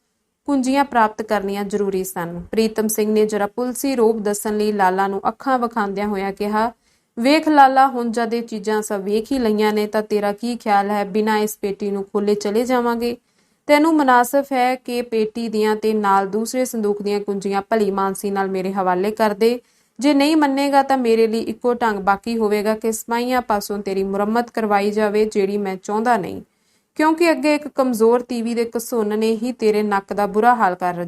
ਕੁੰਜੀਆਂ ਪ੍ਰਾਪਤ ਕਰਨੀਆਂ ਜ਼ਰੂਰੀ ਸਨ। ਪ੍ਰੀਤਮ ਸਿੰਘ ਨੇ ਜਰਾ ਪੁਲਸੀ ਰੂਪ ਦੱਸਣ ਲਈ ਲਾਲਾ ਨੂੰ ਅੱਖਾਂ ਵਿਖਾਉਂਦਿਆਂ ਹੋਇਆ ਕਿਹਾ, ਵੇਖ ਲਾਲਾ, ਹੁਣ ਜਦ ਇਹ ਚੀਜ਼ਾਂ ਸਭ ਵੇਖ ਹੀ ਲਈਆਂ ਨੇ ਤਾਂ ਤੇਰਾ ਕੀ ਖਿਆਲ ਹੈ, ਬਿਨਾਂ ਇਸ ਪੇਟੀ ਨੂੰ ਖੋਲੇ ਚਲੇ ਜਾਵਾਂਗੇ? ਤੈਨੂੰ ਮੁਨਾਸਬ ਹੈ ਕਿ ਪੇਟੀ ਦੀਆਂ ਤੇ ਨਾਲ ਦੂਸਰੇ ਸੰਦੂਕ ਦੀਆਂ ਕੁੰਜੀਆਂ ਭਲੀ ਮਾਨਸੀ ਨਾਲ ਮੇਰੇ ਹਵਾਲੇ ਕਰ ਦੇ। ਜੇ ਨਹੀਂ ਮੰਨੇਗਾ ਤਾਂ ਮੇਰੇ ਲਈ ਇੱਕੋ ਢੰਗ ਬਾਕੀ ਹੋਵੇਗਾ ਕਿ ਸਿਪਾਹੀਆਂ ਪਾਸੋਂ ਤੇਰੀ ਮੁਰੰਮਤ ਕਰਵਾਈ ਜਾਵੇ, ਜਿਹੜੀ ਮੈਂ ਚਾਹੁੰਦਾ ਨਹੀਂ, ਕਿਉਂਕਿ ਅੱਗੇ ਇੱਕ ਕਮਜ਼ੋਰ ਤੀਵੀ ਦੇ ਘਸੁੰਨ ਨੇ ਹੀ ਤੇਰੇ ਨੱਕ ਦਾ ਬੁਰਾ ਹਾਲ ਕਰ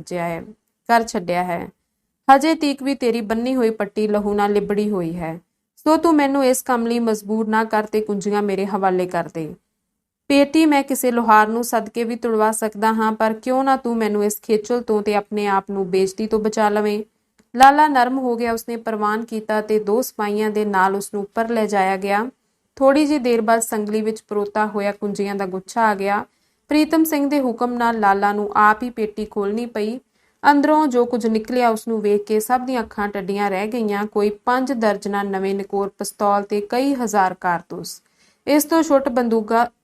ਛੱਡਿਆ ਹੈ। ਹਜੇ ਤੀਕ ਵੀ ਤੇਰੀ ਬੰਨੀ ਹੋਈ ਪੱਟੀ ਲਹੂ ਨਾਲ ਲਿਬੜੀ ਹੋਈ ਹੈ। ਸੋ ਤੂੰ ਮੈਨੂੰ ਇਸ ਕੰਮ ਲਈ ਮਜਬੂਰ ਨਾ ਕਰ ਤੇ ਕੁੰਜੀਆਂ ਮੇਰੇ ਹਵਾਲੇ ਕਰ ਦੇ। ਪੇਟੀ ਮੈਂ ਕਿਸੇ ਲੋਹਾਰ ਨੂੰ ਸਦਕੇ ਵੀ ਤੁੜਵਾ ਸਕਦਾ ਹਾਂ, ਪਰ ਕਿਉਂ ਨਾ ਤੂੰ ਮੈਨੂੰ ਇਸ ਖੇਚਲ ਤੋਂ ਤੇ ਆਪਣੇ ਆਪ ਨੂੰ ਬੇਇੱਜ਼ਤੀ ਤੋਂ ਬਚਾ ਲਵੇਂ। ਲਾਲਾ ਨਰਮ ਹੋ ਗਿਆ। ਉਸਨੇ ਪ੍ਰਵਾਨ ਕੀਤਾ ਤੇ 2 ਸਿਪਾਹੀਆਂ ਦੇ ਨਾਲ ਉਸ ਨੂੰ ਉੱਪਰ ਲੈ ਜਾਇਆ ਗਿਆ। ਥੋੜੀ ਜਿਹੀ ਦੇਰ ਬਾਅਦ ਸੰਗਲੀ ਵਿੱਚ ਪਰੋਤਾ ਹੋਇਆ ਕੁੰਜੀਆਂ ਦਾ ਗੁੱਛਾ ਆ ਗਿਆ। ਪ੍ਰੀਤਮ ਸਿੰਘ ਦੇ ਹੁਕਮ ਨਾਲ ਲਾਲਾ ਨੂੰ ਆਪ ਹੀ ਪੇਟੀ ਖੋਲਣੀ ਪਈ। ਅੰਦਰੋਂ ਜੋ ਕੁਝ ਨਿਕਲਿਆ ਉਸ ਨੂੰ ਵੇਖ ਕੇ ਸਭ ਦੀਆਂ ਅੱਖਾਂ ਟੱਡੀਆਂ ਰਹਿ ਗਈਆਂ। ਕੋਈ 5 ਦਰਜਨਾਂ ਨਵੇਂ ਨਕੋਰ ਪਿਸਤੌਲ ਤੇ ਕਈ ਹਜ਼ਾਰ ਕਾਰਤੂਸ, ਇਸ ਤੋਂ ਛੁੱਟ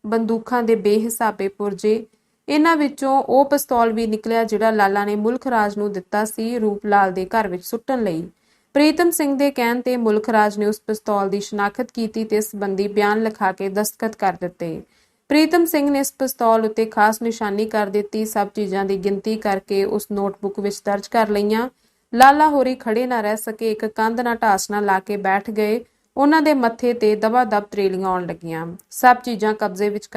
ਬੰਦੂਕਾਂ ਦੇ ਬੇਹਿਸਾਬੇ ਪੁਰਜੇ। ਇਹਨਾਂ ਵਿੱਚੋਂ ਉਹ ਪਿਸਤੌਲ ਵੀ ਨਿਕਲਿਆ ਜਿਹੜਾ ਲਾਲਾ ਨੇ ਮੁਲਕ ਰਾਜ ਨੂੰ ਦਿੱਤਾ ਸੀ ਰੂਪ ਲਾਲ ਦੇ ਘਰ ਵਿੱਚ ਸੁੱਟਣ ਲਈ। ਪ੍ਰੀਤਮ ਸਿੰਘ ਦੇ ਕਹਿਣ ਤੇ ਮੁਲਕ ਰਾਜ ਨੇ ਉਸ ਪਿਸਤੌਲ ਦੀ ਸ਼ਨਾਖਤ ਕੀਤੀ ਤੇ ਇਸ ਸੰਬੰਧੀ ਬਿਆਨ ਲਿਖਾ ਕੇ ਦਸਤਖਤ ਕਰ ਦਿੱਤੇ। ਪ੍ਰੀਤਮ ਸਿੰਘ ਨੇ ਇਸ ਪਿਸਤੌਲ ਉੱਤੇ ਖਾਸ ਨਿਸ਼ਾਨੀ ਕਰ ਦਿੱਤੀ। ਸਭ ਚੀਜ਼ਾਂ ਦੀ ਗਿਣਤੀ ਕਰਕੇ ਉਸ ਨੋਟਬੁੱਕ ਵਿੱਚ ਦਰਜ ਕਰ ਲਈਆਂ। ਲਾਲਾ ਹੋਰੀ ਖੜੇ ਨਾ ਰਹਿ ਸਕੇ, ਇੱਕ ਕੰਧ ਨਾਲ ਢਾਸ ਨਾ ਲਾ ਕੇ ਬੈਠ ਗਏ। ਉਹਨਾਂ ਦੇ ਮੱਥੇ ਤੇ ਦਬਾ-ਦਬ ਤਰੇਲੀਆਂ ਆਉਣ ਲੱਗੀਆਂ। ਸਭ ਚੀਜ਼ਾਂ ਕਬਜ਼ੇ ਵਿੱਚ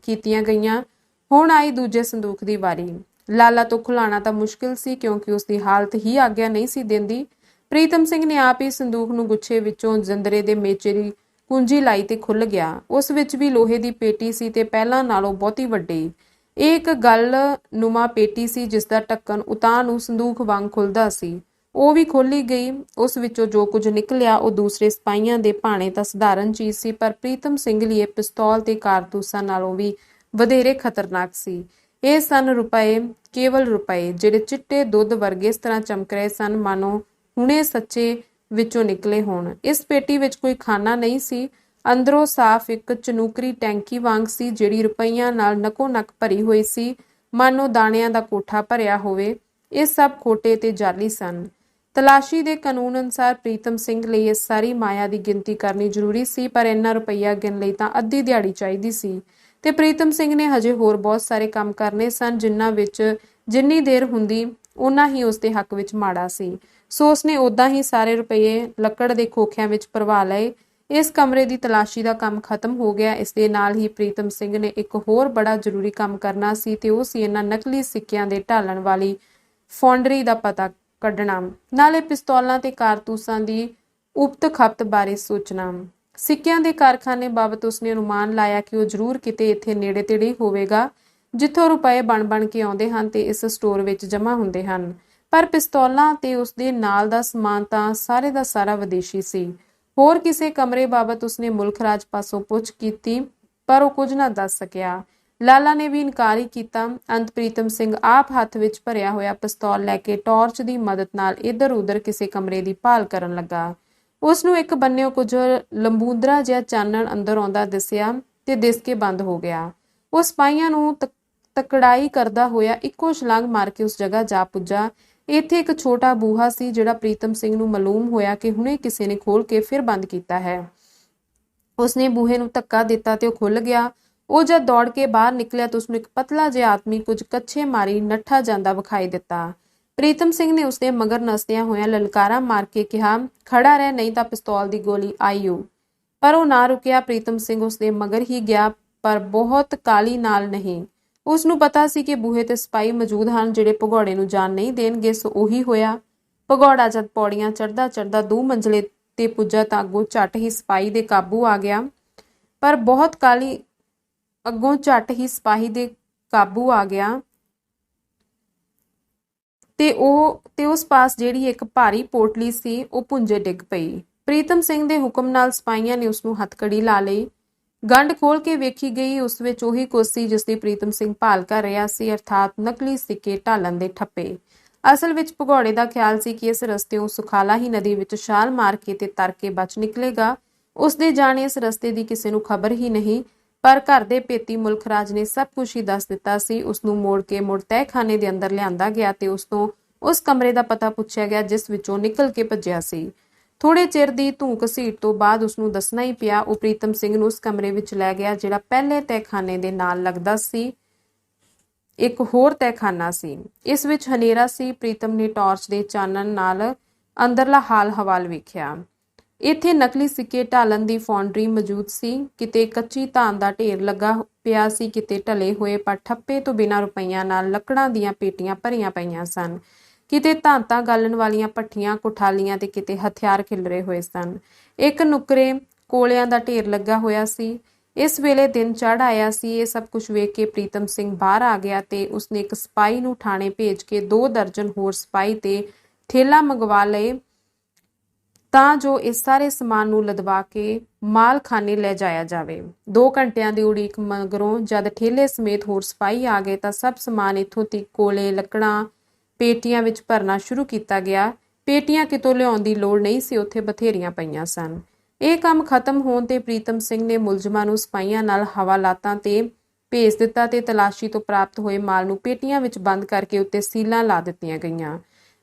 ਕੀਤੀਆਂ ਗਈਆਂ। ਹੁਣ ਆਈ ਦੂਜੇ ਸੰਦੂਕ ਦੀ ਵਾਰੀ। ਲਾਲਾ ਤੋਂ ਖੁਲਾਣਾ ਤਾਂ ਮੁਸ਼ਕਿਲ ਸੀ, ਕਿਉਂਕਿ ਉਸ ਦੀ ਹਾਲਤ ਹੀ ਆਗਿਆ ਨਹੀਂ ਸੀ ਦਿੰਦੀ। ਪ੍ਰੀਤਮ ਸਿੰਘ ਨੇ ਆਪ ਹੀ ਸੰਦੂਕ ਨੂੰ ਗੁੱਛੇ ਵਿੱਚੋਂ ਜੰਦਰੇ ਦੇ ਮੇਚੇ ਦੀ ਕੁੰਜੀ ਲਾਈ ਤੇ ਖੁੱਲ ਗਿਆ। ਉਸ ਵਿੱਚ ਵੀ ਲੋਹੇ ਦੀ ਪੇਟੀ ਸੀ ਤੇ ਪਹਿਲਾਂ ਨਾਲੋਂ ਬਹੁਤੀ ਵੱਡੀ। ਇਹ ਇੱਕ ਗੱਲ ਨੁਮਾ ਪੇਟੀ ਸੀ ਜਿਸ ਦਾ ਢੱਕਣ ਉਤਾਂਹ ਨੂੰ ਸੰਦੂਕ ਵਾਂਗ ਖੁੱਲਦਾ ਸੀ। ਉਹ ਵੀ ਖੋਲੀ ਗਈ। ਉਸ ਵਿੱਚੋਂ ਜੋ ਕੁਝ ਨਿਕਲਿਆ ਉਹ ਦੂਸਰੇ ਸਿਪਾਹੀਆਂ ਦੇ ਭਾਣੇ ਤਾਂ ਸਧਾਰਨ ਚੀਜ਼ ਸੀ, ਪਰ ਪ੍ਰੀਤਮ ਸਿੰਘ ਲਈ ਇਹ ਪਿਸਤੌਲ ਤੇ ਕਾਰਤੂਸਾਂ ਨਾਲੋਂ ਵੀ ਵਧੇਰੇ ਖਤਰਨਾਕ ਸੀ। ਇਹ ਸਨ ਰੁਪਏ, ਕੇਵਲ ਰੁਪਏ, ਜਿਹੜੇ ਚਿੱਟੇ ਦੁੱਧ ਵਰਗੇ ਇਸ ਤਰ੍ਹਾਂ ਚਮਕ ਰਹੇ ਸਨ ਮਾਨੋ ਹੁਣੇ ਸੱਚੇ ਵਿੱਚੋਂ ਨਿਕਲੇ ਹੋਣ। ਇਸ ਪੇਟੀ ਵਿੱਚ ਕੋਈ ਖਾਨਾ ਨਹੀਂ ਸੀ। ਅੰਦਰੋਂ ਸਾਫ਼ ਇੱਕ ਚਨੂਕਰੀ ਟੈਂਕੀ ਵਾਂਗ ਸੀ, ਜਿਹੜੀ ਰੁਪਈਆਂ ਨਾਲ ਨਕੋ ਨਕ ਭਰੀ ਹੋਈ ਸੀ, ਮਾਨੋ ਦਾਣਿਆਂ ਦਾ ਕੋਠਾ ਭਰਿਆ ਹੋਵੇ। ਇਹ ਸਭ ਖੋਟੇ ਤੇ ਜਾਲੀ ਸਨ। ਤਲਾਸ਼ੀ ਦੇ ਕਾਨੂੰਨ ਅਨੁਸਾਰ ਪ੍ਰੀਤਮ ਸਿੰਘ ਲਈ ਇਸ ਸਾਰੀ ਮਾਇਆ ਦੀ ਗਿਣਤੀ ਕਰਨੀ ਜ਼ਰੂਰੀ ਸੀ, ਪਰ ਇੰਨਾ ਰੁਪਈਆ ਗਿਣ ਲਈ ਤਾਂ ਅੱਧੀ ਦਿਹਾੜੀ ਚਾਹੀਦੀ ਸੀ ਤੇ ਪ੍ਰੀਤਮ ਸਿੰਘ ਨੇ ਹਜੇ ਹੋਰ ਬਹੁਤ ਸਾਰੇ ਕੰਮ ਕਰਨੇ ਸਨ, ਜਿਨ੍ਹਾਂ ਵਿੱਚ ਜਿੰਨੀ ਦੇਰ ਹੁੰਦੀ ਓਨਾ ਹੀ ਉਸ ਦੇ ਹੱਕ ਵਿੱਚ ਮਾੜਾ ਸੀ। ਸੋ ਉਸਨੇ ਉਦਾਂ ਹੀ ਸਾਰੇ ਰੁਪਏ ਲੱਕੜ ਦੇ ਖੋਖਿਆਂ ਵਿੱਚ ਭਰਵਾ ਲਏ। ਇਸ ਕਮਰੇ ਦੀ ਤਲਾਸ਼ੀ ਦਾ ਕੰਮ ਖਤਮ ਹੋ ਗਿਆ। ਇਸ ਦੇ ਨਾਲ ਹੀ ਪ੍ਰੀਤਮ ਸਿੰਘ ਨੇ ਇੱਕ ਹੋਰ ਬੜਾ ਜ਼ਰੂਰੀ ਕੰਮ ਕਰਨਾ ਸੀ ਤੇ ਉਹ ਸੀ ਇਹਨਾਂ ਨਕਲੀ ਸਿੱਕਿਆਂ ਦੇ ਢਾਲਣ ਵਾਲੀ ਫੌਂਡਰੀ ਦਾ ਪਤਾ ਕੱਢਣਾ, ਨਾਲੇ ਪਿਸਤੌਲਾਂ ਤੇ ਕਾਰਤੂਸਾਂ ਦੀ ਉਪਤ ਖਪਤ ਬਾਰੇ ਸੋਚਣਾ। ਸਿੱਕਿਆਂ ਦੇ ਕਾਰਖਾਨੇ ਬਾਬਤ ਉਸਨੇ ਅਨੁਮਾਨ ਲਾਇਆ ਕਿ ਉਹ ਜ਼ਰੂਰ ਕਿਤੇ ਇੱਥੇ ਨੇੜੇ ਤੇੜੇ ਹੋਵੇਗਾ, ਜਿੱਥੋਂ ਰੁਪਏ ਬਣ ਕੇ ਆਉਂਦੇ ਹਨ ਤੇ ਇਸ ਸਟੋਰ ਵਿੱਚ ਜਮ੍ਹਾਂ ਹੁੰਦੇ ਹਨ। ਪਰ ਪਿਸਤੌਲਾਂ ਤੇ ਉਸਦੇ ਨਾਲ ਦਾ ਸਮਾਨ ਤਾਂ ਸਾਰੇ ਦਾ ਸਾਰਾ ਵਿਦੇਸ਼ੀ ਸੀ। ਹੋਰ ਕਿਸੇ ਕਮਰੇ ਬਾਬਤ ਉਸਨੇ ਮੁਲਕ ਰਾਜ ਪਾਸੋਂ ਪੁੱਛ ਕੀਤੀ, ਪਰ ਉਹ ਕੁਝ ਨਾ ਦੱਸ ਸਕਿਆ। ਲਾਲਾ ਨੇ ਵੀ ਇਨਕਾਰ ਹੀ ਕੀਤਾ। ਅੰਤ ਪ੍ਰੀਤਮ ਸਿੰਘ ਆਪ ਹੱਥ ਵਿੱਚ ਭਰਿਆ ਹੋਇਆ ਪਿਸਤੌਲ ਲੈ ਕੇ ਟਾਰਚ ਦੀ ਮਦਦ ਨਾਲ ਇੱਧਰ-ਉੱਧਰ ਕਿਸੇ ਕਮਰੇ ਦੀ ਭਾਲ ਕਰਨ ਲੱਗਾ। ਉਸ ਨੂੰ ਇੱਕ ਬੰਨਿਓ ਕੁਝ ਲੰਬੂਦਰਾ ਜਿਹਾ ਚਾਨਣ ਅੰਦਰ ਆਉਂਦਾ ਦਿਸਿਆ ਤੇ ਦਿਸ ਕੇ ਬੰਦ ਹੋ ਗਿਆ। ਉਹ ਸਿਪਾਹੀਆਂ ਨੂੰ ਤਕੜਾਈ ਕਰਦਾ ਹੋਇਆ ਇੱਕੋ ਛਲਾਂਗ ਮਾਰ ਕੇ ਉਸ ਜਗ੍ਹਾ ਜਾ ਪੁੱਜਾ। ਇੱਥੇ ਇੱਕ ਛੋਟਾ ਬੂਹਾ ਸੀ, ਜਿਹੜਾ ਪ੍ਰੀਤਮ ਸਿੰਘ ਨੂੰ ਮਾਲੂਮ ਹੋਇਆ ਕਿ ਹੁਣੇ ਕਿਸੇ ਨੇ ਖੋਲ ਕੇ ਫਿਰ ਬੰਦ ਕੀਤਾ ਹੈ। ਉਸਨੇ ਬੂਹੇ ਨੂੰ ਧੱਕਾ ਦਿੱਤਾ ਤੇ ਉਹ ਖੁੱਲ ਗਿਆ। ਉਹ ਜਦ ਦੌੜ ਕੇ ਬਾਹਰ ਨਿਕਲਿਆ ਤਾਂ ਉਸਨੂੰ ਇੱਕ ਪਤਲਾ ਜਿਹਾ ਆਦਮੀ ਕੁਝ ਕੱਛੇ ਮਾਰੀ ਨੱਠਾ ਜਾਂਦਾ ਵਿਖਾਈ ਦਿੱਤਾ। ਪ੍ਰੀਤਮ ਸਿੰਘ ਨੇ ਉਸਦੇ ਮਗਰ ਨਸਦਿਆਂ ਹੋਇਆਂ ਲਲਕਾਰਾ ਮਾਰ ਕੇ ਕਿਹਾ, ਖੜਾ ਰਹਿ ਨਹੀਂ ਤਾਂ ਪਿਸਤੌਲ ਦੀ ਗੋਲੀ ਆਈਓ। ਪਰ ਉਹ ਨਾ ਰੁਕਿਆ। ਪ੍ਰੀਤਮ ਸਿੰਘ ਉਸਦੇ ਮਗਰ ਹੀ ਗਿਆ, ਪਰ ਬਹੁਤ ਕਾਹਲੀ ਨਾਲ ਨਹੀਂ। ਉਸ ਨੂੰ ਪਤਾ ਸੀ ਕਿ ਬੂਹੇ ਤੇ ਸਿਪਾਹੀ ਮੌਜੂਦ ਹਨ ਜਿਹੜੇ ਭਗੌੜੇ ਨੂੰ ਜਾਣ ਨਹੀਂ ਦੇਣਗੇ। ਸੋ ਉਹੀ ਹੋਇਆ। ਭਗੌੜਾ ਜਦ ਪੌੜੀਆਂ ਚੜ੍ਹਦਾ 2 ਮੰਜ਼ਲੇ ਤੇ ਪੁੱਜਾ ਤਾਂ ਅੱਗੋਂ ਝੱਟ ਹੀ ਸਿਪਾਹੀ ਦੇ ਕਾਬੂ ਆ ਗਿਆ। ਪਰ ਬਹੁਤ ਕਾਹਲੀ ਅੱਗੋਂ ਝੱਟ ਹੀ ਸਿਪਾਹੀ ਦੇ ਕਾਬੂ ਆ ਗਿਆ ਤੇ ਉਸ ਪਾਸ ਜਿਹੜੀ ਇੱਕ ਭਾਰੀ ਪੋਟਲੀ ਸੀ ਉਹ ਭੁੰਜੇ ਡਿੱਗ ਪਈ। ਪ੍ਰੀਤਮ ਸਿੰਘ ਦੇ ਹੁਕਮ ਨਾਲ ਸਿਪਾਹੀਆਂ ਨੇ ਉਸ ਨੂੰ ਹੱਥਕੜੀ ਲਾ ਲਈ। ਗੰਢ ਖੋਲ ਕੇ ਵੇਖੀ ਗਈ। ਉਸ ਵਿੱਚ ਉਹੀ ਕੁਝ ਸੀ ਜਿਸ ਦੀ ਪ੍ਰੀਤਮ ਸਿੰਘ ਭਾਲ ਕਰ ਰਿਹਾ ਸੀ, ਅਰਥਾਤ ਨਕਲੀ ਸਿੱਕੇ ਢਾਲਣ ਦੇ ਠੱਪੇ। ਅਸਲ ਵਿੱਚ ਭਗੌੜੇ ਦਾ ਖਿਆਲ ਸੀ ਕਿ ਇਸ ਰਸਤਿਓਂ ਸੁਖਾਲਾ ਹੀ ਨਦੀ ਵਿੱਚ ਛਾਲ ਮਾਰ ਕੇ ਤੇ ਤਰ ਕੇ ਬਚ ਨਿਕਲੇਗਾ। ਉਸਦੇ ਜਾਣੇ ਇਸ ਰਸਤੇ ਦੀ ਕਿਸੇ ਨੂੰ ਖਬਰ ਹੀ ਨਹੀਂ, ਪਰ ਘਰ ਦੇ ਭੇਤੀ ਮੁਲਖਰਾਜ ਨੇ ਸਭ ਕੁਝ ਹੀ ਦੱਸ ਦਿੱਤਾ ਸੀ। ਉਸਨੂੰ ਮੋੜ ਕੇ ਮੁੜ ਤਹਿਖਾਨੇ ਦੇ ਅੰਦਰ ਲਿਆਂਦਾ ਗਿਆ ਤੇ ਉਸ ਤੋਂ ਉਸ ਕਮਰੇ ਦਾ ਪਤਾ ਪੁੱਛਿਆ ਗਿਆ ਜਿਸ ਵਿੱਚੋਂ ਨਿਕਲ ਕੇ ਭੱਜਿਆ ਸੀ। ਥੋੜੇ ਚਿਰ ਦੀ ਧੂੰ ਘਸੀਟ ਤੋਂ ਬਾਅਦ ਉਸਨੂੰ ਦੱਸਣਾ ਹੀ ਪਿਆ। ਉਹ ਪ੍ਰੀਤਮ ਸਿੰਘ ਨੂੰ ਉਸ ਕਮਰੇ ਵਿੱਚ ਲੈ ਗਿਆ ਜਿਹੜਾ ਪਹਿਲੇ ਤਹਿਖਾਨੇ ਦੇ ਨਾਲ ਲੱਗਦਾ ਸੀ। ਇੱਕ ਹੋਰ ਤਹਿਖਾਨਾ ਸੀ। ਇਸ ਵਿੱਚ ਹਨੇਰਾ ਸੀ। ਪ੍ਰੀਤਮ ਨੇ ਟਾਰਚ ਦੇ ਚਾਨਣ ਨਾਲ ਅੰਦਰਲਾ ਹਾਲ ਹਵਾਲ ਵੇਖਿਆ। ਇੱਥੇ ਨਕਲੀ ਸਿੱਕੇ ਢਾਲਣ ਦੀ ਫੌਂਡਰੀ ਮੌਜੂਦ ਸੀ। ਕਿਤੇ ਕੱਚੀ ਧਾਨ ਦਾ ਢੇਰ ਲੱਗਾ ਪਿਆ ਸੀ, ਕਿਤੇ ਢਲੇ ਹੋਏ ਪਰ ਠੱਪੇ ਤੋਂ ਬਿਨਾਂ ਰੁਪਈਆਂ ਨਾਲ ਲੱਕੜਾਂ ਦੀਆਂ ਪੇਟੀਆਂ ਭਰੀਆਂ ਪਈਆਂ ਸਨ, ਕਿਤੇ ਧਾਂਤਾਂ ਗਾਲਣ ਵਾਲੀਆਂ ਭੱਠੀਆਂ ਕੁਠਾਲੀਆਂ ਤੇ ਕਿਤੇ ਹਥਿਆਰ ਖਿਲਰੇ ਹੋਏ ਸਨ। ਇੱਕ ਨੁਕਰੇ ਕੋਲਿਆਂ ਦਾ ਢੇਰ ਲੱਗਾ ਹੋਇਆ ਸੀ। ਇਸ ਵੇਲੇ ਦਿਨ ਚੜ੍ਹ ਆਇਆ ਸੀ। ਇਹ ਸਭ ਕੁਝ ਵੇਖ ਕੇ ਪ੍ਰੀਤਮ ਸਿੰਘ ਬਾਹਰ ਆ ਗਿਆ ਤੇ ਉਸਨੇ ਇੱਕ ਸਿਪਾਹੀ ਨੂੰ ਥਾਣੇ ਭੇਜ ਕੇ 2 ਦਰਜਨ ਹੋਰ ਸਿਪਾਹੀ ਤੇ ਠੇਲਾ ਮੰਗਵਾ ਲਏ ਤਾਂ ਜੋ ਇਸ ਸਾਰੇ ਸਮਾਨ ਨੂੰ ਲਦਵਾ ਕੇ ਮਾਲਖਾਨੇ ਲੈ ਜਾਇਆ ਜਾਵੇ। 2 ਘੰਟਿਆਂ ਦੀ ਉਡੀਕ ਮਗਰੋਂ ਜਦ ਠੇਲੇ ਸਮੇਤ ਹੋਰ ਸਿਪਾਹੀ ਆ ਗਏ ਤਾਂ ਸਭ ਸਮਾਨ ਇੱਥੋਂ ਤੱਕ ਕੋਲੇ ਲੱਕੜਾਂ ਪੇਟੀਆਂ ਵਿੱਚ ਭਰਨਾ ਸ਼ੁਰੂ ਕੀਤਾ ਗਿਆ। ਪੇਟੀਆਂ ਕਿਤੋਂ ਲਿਆਉਣ ਦੀ ਲੋੜ ਨਹੀਂ ਸੀ, ਉੱਥੇ ਬਥੇਰੀਆਂ ਪਈਆਂ ਸਨ। ਇਹ ਕੰਮ ਖਤਮ ਹੋਣ ਤੇ ਪ੍ਰੀਤਮ ਸਿੰਘ ਨੇ ਮੁਲਜ਼ਮਾਂ ਨੂੰ ਸਿਪਾਹੀਆਂ ਨਾਲ ਹਵਾਲਾਤਾਂ ਤੇ ਭੇਜ ਦਿੱਤਾ ਤੇ ਤਲਾਸ਼ੀ ਤੋਂ ਪ੍ਰਾਪਤ ਹੋਏ ਮਾਲ ਨੂੰ ਪੇਟੀਆਂ ਵਿੱਚ ਬੰਦ ਕਰਕੇ ਉੱਤੇ ਸੀਲਾਂ ਲਾ ਦਿੱਤੀਆਂ ਗਈਆਂ।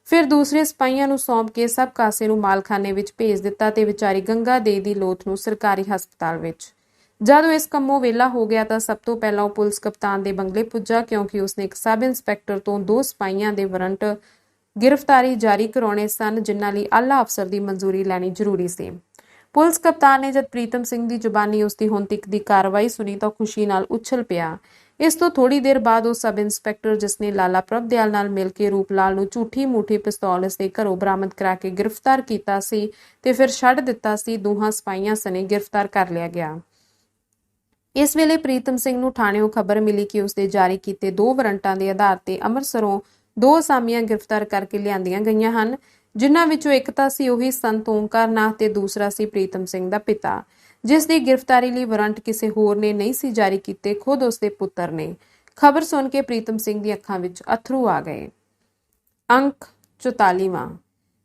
ਫਿਰ ਦੂਸਰੇ ਸਿਪਾਹੀਆਂ ਨੂੰ ਸੌਂਪ ਕੇ ਸਭ ਕਾਸੇ ਨੂੰ ਮਾਲਖਾਨੇ ਵਿੱਚ ਭੇਜ ਦਿੱਤਾ ਤੇ ਵਿਚਾਰੀ ਗੰਗਾ ਦੇਈ ਦੀ ਲੋਥ ਨੂੰ ਸਰਕਾਰੀ ਹਸਪਤਾਲ ਵਿੱਚ। ਜਦੋਂ ਇਸ ਕੰਮੋਂ ਵਿਹਲਾ ਹੋ ਗਿਆ ਤਾਂ ਸਭ ਤੋਂ ਪਹਿਲਾਂ ਉਹ ਪੁਲਿਸ ਕਪਤਾਨ ਦੇ ਬੰਗਲੇ ਪੁੱਜਾ, ਕਿਉਂਕਿ ਉਸਨੇ ਇੱਕ ਸਬ ਇੰਸਪੈਕਟਰ ਤੋਂ 2 ਸਿਪਾਹੀਆਂ ਦੇ ਵਾਰੰਟ ਗ੍ਰਿਫਤਾਰੀ ਜਾਰੀ ਕਰਾਉਣੇ ਸਨ, ਜਿਨ੍ਹਾਂ ਲਈ ਆਲਾ ਅਫਸਰ ਦੀ ਮਨਜ਼ੂਰੀ ਲੈਣੀ ਜ਼ਰੂਰੀ ਸੀ। ਪੁਲਿਸ ਕਪਤਾਨ ਨੇ ਜਦ ਪ੍ਰੀਤਮ ਸਿੰਘ ਦੀ ਜ਼ੁਬਾਨੀ ਉਸਦੀ ਹੁਣ ਤੱਕ ਦੀ ਕਾਰਵਾਈ ਸੁਣੀ ਤਾਂ ਖੁਸ਼ੀ ਨਾਲ ਉਛਲ ਪਿਆ। ਇਸ ਤੋਂ ਥੋੜੀ ਦੇਰ ਬਾਅਦ ਉਹ ਸਬ ਇੰਸਪੈਕਟਰ ਜਿਸਨੇ ਲਾਲਾ ਪ੍ਰਭਦਿਆਲ ਨਾਲ ਮਿਲ ਕੇ ਰੂਪਲਾਲ ਨੂੰ ਝੂਠੀ ਮੂਠੀ ਪਿਸਤੌਲ ਇਸ ਦੇ ਘਰੋਂ ਬਰਾਮਦ ਕਰਾ ਕੇ ਗ੍ਰਿਫਤਾਰ ਕੀਤਾ ਸੀ ਤੇ ਫਿਰ ਛੱਡ ਦਿੱਤਾ ਸੀ, ਦੋਹਾਂ ਸਿਪਾਹੀਆਂ ਸਣੇ ਗ੍ਰਿਫਤਾਰ ਕਰ ਲਿਆ ਗਿਆ। ਇਸ ਵੇਲੇ ਪ੍ਰੀਤਮ ਸਿੰਘ ਨੂੰ ਥਾਣਿਓਂ ਖਬਰ ਮਿਲੀ ਕਿ ਉਸਦੇ ਜਾਰੀ ਕੀਤੇ 2 ਵਾਰੰਟਾਂ ਦੇ ਆਧਾਰ ਤੇ ਅੰਮ੍ਰਿਤਸਰੋਂ 2 ਅਸਾਮੀਆਂ ਗ੍ਰਿਫਤਾਰ ਕਰਕੇ ਲਿਆਂਦੀਆਂ ਗਈਆਂ ਹਨ, ਜਿਨ੍ਹਾਂ ਵਿੱਚੋਂ ਇੱਕ ਤਾਂ ਸੀ ਉਹੀ ਸੰਤ ਓਂਕਾਰ ਨਾਥ ਤੇ ਦੂਸਰਾ ਸੀ ਪ੍ਰੀਤਮ ਸਿੰਘ ਦਾ ਪਿਤਾ, ਜਿਸ ਦੀ ਗ੍ਰਿਫਤਾਰੀ ਲਈ ਵਾਰੰਟ ਕਿਸੇ ਹੋਰ ਨੇ ਨਹੀਂ ਸੀ ਜਾਰੀ ਕੀਤੇ, ਖੁਦ ਉਸਦੇ ਪੁੱਤਰ ਨੇ। ਖਬਰ ਸੁਣ ਕੇ ਪ੍ਰੀਤਮ ਸਿੰਘ ਦੀ ਅੱਖਾਂ ਵਿੱਚ ਅਥਰੂ ਆ ਗਏ। ਅੰਕ 44ਵਾਂ।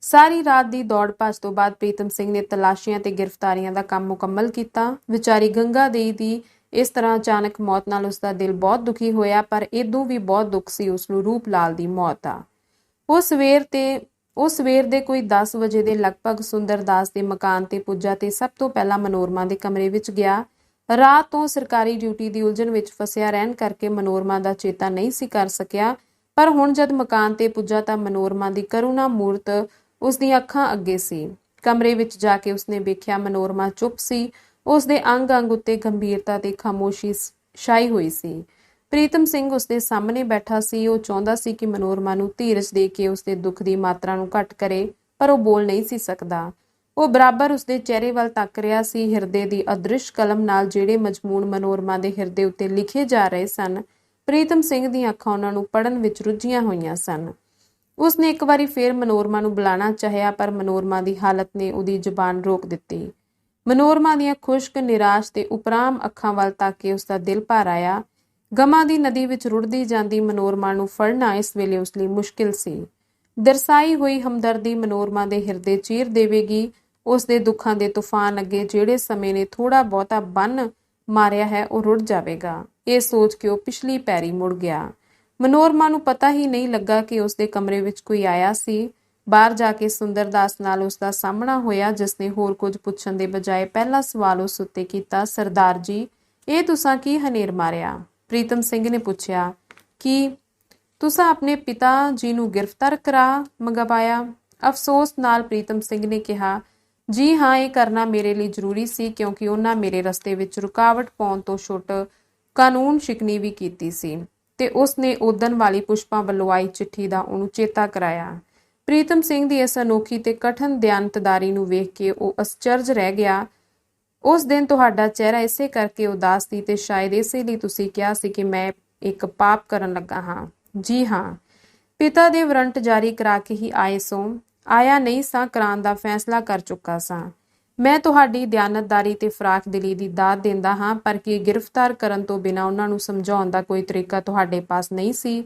ਸਾਰੀ ਰਾਤ ਦੀ ਦੌੜ ਭੱਜ ਤੋਂ ਬਾਅਦ ਪ੍ਰੀਤਮ ਸਿੰਘ ਨੇ ਤਲਾਸ਼ੀਆਂ ਤੇ ਗ੍ਰਿਫਤਾਰੀਆਂ ਦਾ ਕੰਮ ਮੁਕੰਮਲ ਕੀਤਾ। ਵਿਚਾਰੀ ਗੰਗਾ ਦੇਈ ਦੀ ਇਸ ਤਰ੍ਹਾਂ ਅਚਾਨਕ ਮੌਤ ਨਾਲ ਉਸਦਾ ਦਿਲ ਬਹੁਤ ਦੁਖੀ ਹੋਇਆ, ਪਰ ਇਦੋਂ ਵੀ ਬਹੁਤ ਦੁੱਖ ਸੀ ਉਸਨੂੰ ਰੂਪ ਲਾਲ ਦੀ ਮੌਤ ਦਾ। ਉਹ ਸਵੇਰ ਦੇ ਕੋਈ 10 ਵਜੇ ਦੇ ਲਗਭਗ ਸੁੰਦਰਦਾਸ ਦੇ ਮਕਾਨ ਤੇ ਪੁੱਜਾ ਤੇ ਸਭ ਤੋਂ ਪਹਿਲਾਂ ਮਨੋਰਮਾ ਦੇ ਕਮਰੇ ਵਿੱਚ ਗਿਆ। ਰਾਤ ਤੋਂ ਸਰਕਾਰੀ ਡਿਊਟੀ ਦੀ ਉਲਝਣ ਵਿੱਚ ਫਸਿਆ ਰਹਿਣ ਕਰਕੇ ਮਨੋਰਮਾ ਦਾ ਚੇਤਾ ਨਹੀਂ ਸੀ ਕਰ ਸਕਿਆ, ਪਰ ਹੁਣ ਜਦ ਮਕਾਨ ਤੇ ਪੁੱਜਾ ਤਾਂ ਮਨੋਰਮਾ ਦੀ ਕਰੁਣਾ ਮੂਰਤ ਉਸਦੀਆਂ ਅੱਖਾਂ ਅੱਗੇ ਸੀ। ਕਮਰੇ ਵਿੱਚ ਜਾ ਕੇ ਉਸਨੇ ਵੇਖਿਆ ਮਨੋਰਮਾ ਚੁੱਪ ਸੀ। ਉਸਦੇ ਅੰਗ ਉੱਤੇ ਗੰਭੀਰਤਾ ਤੇ ਖਾਮੋਸ਼ੀ ਛਾਈ ਹੋਈ ਸੀ। ਪ੍ਰੀਤਮ ਸਿੰਘ ਉਸਦੇ ਸਾਹਮਣੇ ਬੈਠਾ ਸੀ। ਉਹ ਚਾਹੁੰਦਾ ਸੀ ਕਿ ਮਨੋਰਮਾ ਨੂੰ ਧੀਰਜ ਦੇ ਕੇ ਉਸਦੇ ਦੁੱਖ ਦੀ ਮਾਤਰਾ ਨੂੰ ਘੱਟ ਕਰੇ, ਪਰ ਉਹ ਬੋਲ ਨਹੀਂ ਸੀ ਸਕਦਾ। ਉਹ ਬਰਾਬਰ ਉਸਦੇ ਚਿਹਰੇ ਵੱਲ ਤੱਕ ਰਿਹਾ ਸੀ। ਹਿਰਦੇ ਦੀ ਅਦ੍ਰਿਸ਼ ਕਲਮ ਨਾਲ ਜਿਹੜੇ ਮਜ਼ਮੂਨ ਮਨੋਰਮਾ ਦੇ ਹਿਰਦੇ ਉੱਤੇ ਲਿਖੇ ਜਾ ਰਹੇ ਸਨ, ਪ੍ਰੀਤਮ ਸਿੰਘ ਦੀਆਂ ਅੱਖਾਂ ਉਹਨਾਂ ਨੂੰ ਪੜ੍ਹਨ ਵਿੱਚ ਰੁੱਝੀਆਂ ਹੋਈਆਂ ਸਨ। ਉਸਨੇ ਇੱਕ ਵਾਰੀ ਫੇਰ ਮਨੋਰਮਾ ਨੂੰ ਬੁਲਾਣਾ ਚਾਹਿਆ, ਪਰ ਮਨੋਰਮਾ ਦੀ ਹਾਲਤ ਨੇ ਉਹਦੀ ਜ਼ੁਬਾਨ ਰੋਕ ਦਿੱਤੀ। ਮਨੋਰਮਾ ਦੀਆਂ ਖੁਸ਼ਕ, ਨਿਰਾਸ਼ ਤੇ ਉਪਰਾਮ ਅੱਖਾਂ ਵੱਲ ਤੱਕ ਕੇ ਉਸਦਾ ਦਿਲ ਭਰ ਆਇਆ। ਗਮਾਂ ਦੀ ਨਦੀ ਵਿੱਚ ਰੁੜਦੀ ਜਾਂਦੀ ਮਨੋਰਮਾ ਨੂੰ ਫੜਨਾ ਇਸ ਵੇਲੇ ਉਸ ਲਈ ਮੁਸ਼ਕਿਲ ਸੀ। ਦਰਸਾਈ ਹੋਈ ਹਮਦਰਦੀ ਮਨੋਰਮਾ ਦੇ ਹਿਰਦੇ ਚੀਰ ਦੇਵੇਗੀ। ਉਸ ਦੇ ਦੁੱਖਾਂ ਦੇ ਤੂਫਾਨ ਅੱਗੇ ਜਿਹੜੇ ਸਮੇਂ ਨੇ ਥੋੜਾ ਬਹੁਤਾ ਬੰਨ ਮਾਰਿਆ ਹੈ ਉਹ ਰੁੜ ਜਾਵੇਗਾ। ਇਹ ਸੋਚ ਕੇ ਉਹ ਪਿਛਲੀ ਪੈਰੀ ਮੁੜ ਗਿਆ। ਮਨੋਰਮਾ ਨੂੰ ਪਤਾ ਹੀ ਨਹੀਂ ਲੱਗਾ ਕਿ ਉਸ ਦੇ ਕਮਰੇ ਵਿੱਚ ਕੋਈ ਆਇਆ ਸੀ। ਬਾਹਰ ਜਾ ਕੇ ਸੁੰਦਰਦਾਸ ਨਾਲ ਉਸ ਦਾ ਸਾਹਮਣਾ ਹੋਇਆ, ਜਿਸਨੇ ਹੋਰ ਕੁਝ ਪੁੱਛਣ ਦੇ ਬਜਾਏ ਪਹਿਲਾ ਸਵਾਲ ਉਸ ਉੱਤੇ ਕੀਤਾ, ਸਰਦਾਰ ਜੀ, ਇਹ ਤੁਸਾਂ ਕੀ ਹਨੇਰ ਮਾਰਿਆ? ਪ੍ਰੀਤਮ ਸਿੰਘ ਨੇ ਪੁੱਛਿਆ। ਕਿ ਤੁਸਾਂ ਆਪਣੇ ਪਿਤਾ ਜੀ ਨੂੰ ਗ੍ਰਿਫਤਾਰ ਕਰਾ ਮੰਗਵਾਇਆ? ਅਫਸੋਸ ਨਾਲ ਪ੍ਰੀਤਮ ਸਿੰਘ ਨੇ ਕਿਹਾ, ਜੀ ਹਾਂ, ਇਹ ਕਰਨਾ ਮੇਰੇ ਲਈ ਜ਼ਰੂਰੀ ਸੀ, ਕਿਉਂਕਿ ਉਹਨਾਂ ਮੇਰੇ ਰਸਤੇ ਵਿੱਚ ਰੁਕਾਵਟ ਪਾਉਣ ਤੋਂ ਛੁੱਟ ਕਾਨੂੰਨ ਸ਼ਿਕਨੀ ਵੀ ਕੀਤੀ ਸੀ ਤੇ ਉਸਨੇ ਉਦਣ ਵਾਲੀ ਪੁਸ਼ਪਾਂ ਵੱਲੋਂ ਆਈ ਚਿੱਠੀ ਦਾ ਉਹਨੂੰ ਚੇਤਾ ਕਰਾਇਆ। ਪ੍ਰੀਤਮ ਸਿੰਘ ਦੀ ਇਸ ਅਨੋਖੀ ਤੇ ਕਠਨ ਦਿਆਨਤਦਾਰੀ ਨੂੰ ਵੇਖ ਕੇ ਉਹ ਅਚਰਜ ਰਹਿ ਗਿਆ। ਉਸ ਦਿਨ ਤੁਹਾਡਾ ਚਿਹਰਾ ਇਸੇ ਕਰਕੇ ਉਦਾਸ ਸੀ ਤੇ ਸ਼ਾਇਦ ਇਸੇ ਲਈ ਤੁਸੀਂ ਕਿਹਾ ਸੀ ਕਿ ਮੈਂ ਇੱਕ ਪਾਪ ਕਰਨ ਲੱਗਾ ਹਾਂ। ਜੀ ਹਾਂ, ਪਿਤਾ ਦੇ ਵਾਰੰਟ ਜਾਰੀ ਕਰਾ ਕੇ ਹੀ ਆਇਆ ਨਹੀਂ ਸਾਂ, ਕਰਾਉਣ ਦਾ ਫੈਸਲਾ ਕਰ ਚੁੱਕਾ ਸਾਂ। ਮੈਂ ਤੁਹਾਡੀ ਦਿਆਨਤਦਾਰੀ ਤੇ ਫਰਾਖ ਦਿਲੀ ਦੀ ਦਾਤ ਦਿੰਦਾ ਹਾਂ, ਪਰ ਕੀ ਗ੍ਰਿਫਤਾਰ ਕਰਨ ਤੋਂ ਬਿਨਾਂ ਉਹਨਾਂ ਨੂੰ ਸਮਝਾਉਣ ਦਾ ਕੋਈ ਤਰੀਕਾ ਤੁਹਾਡੇ ਪਾਸ ਨਹੀਂ ਸੀ?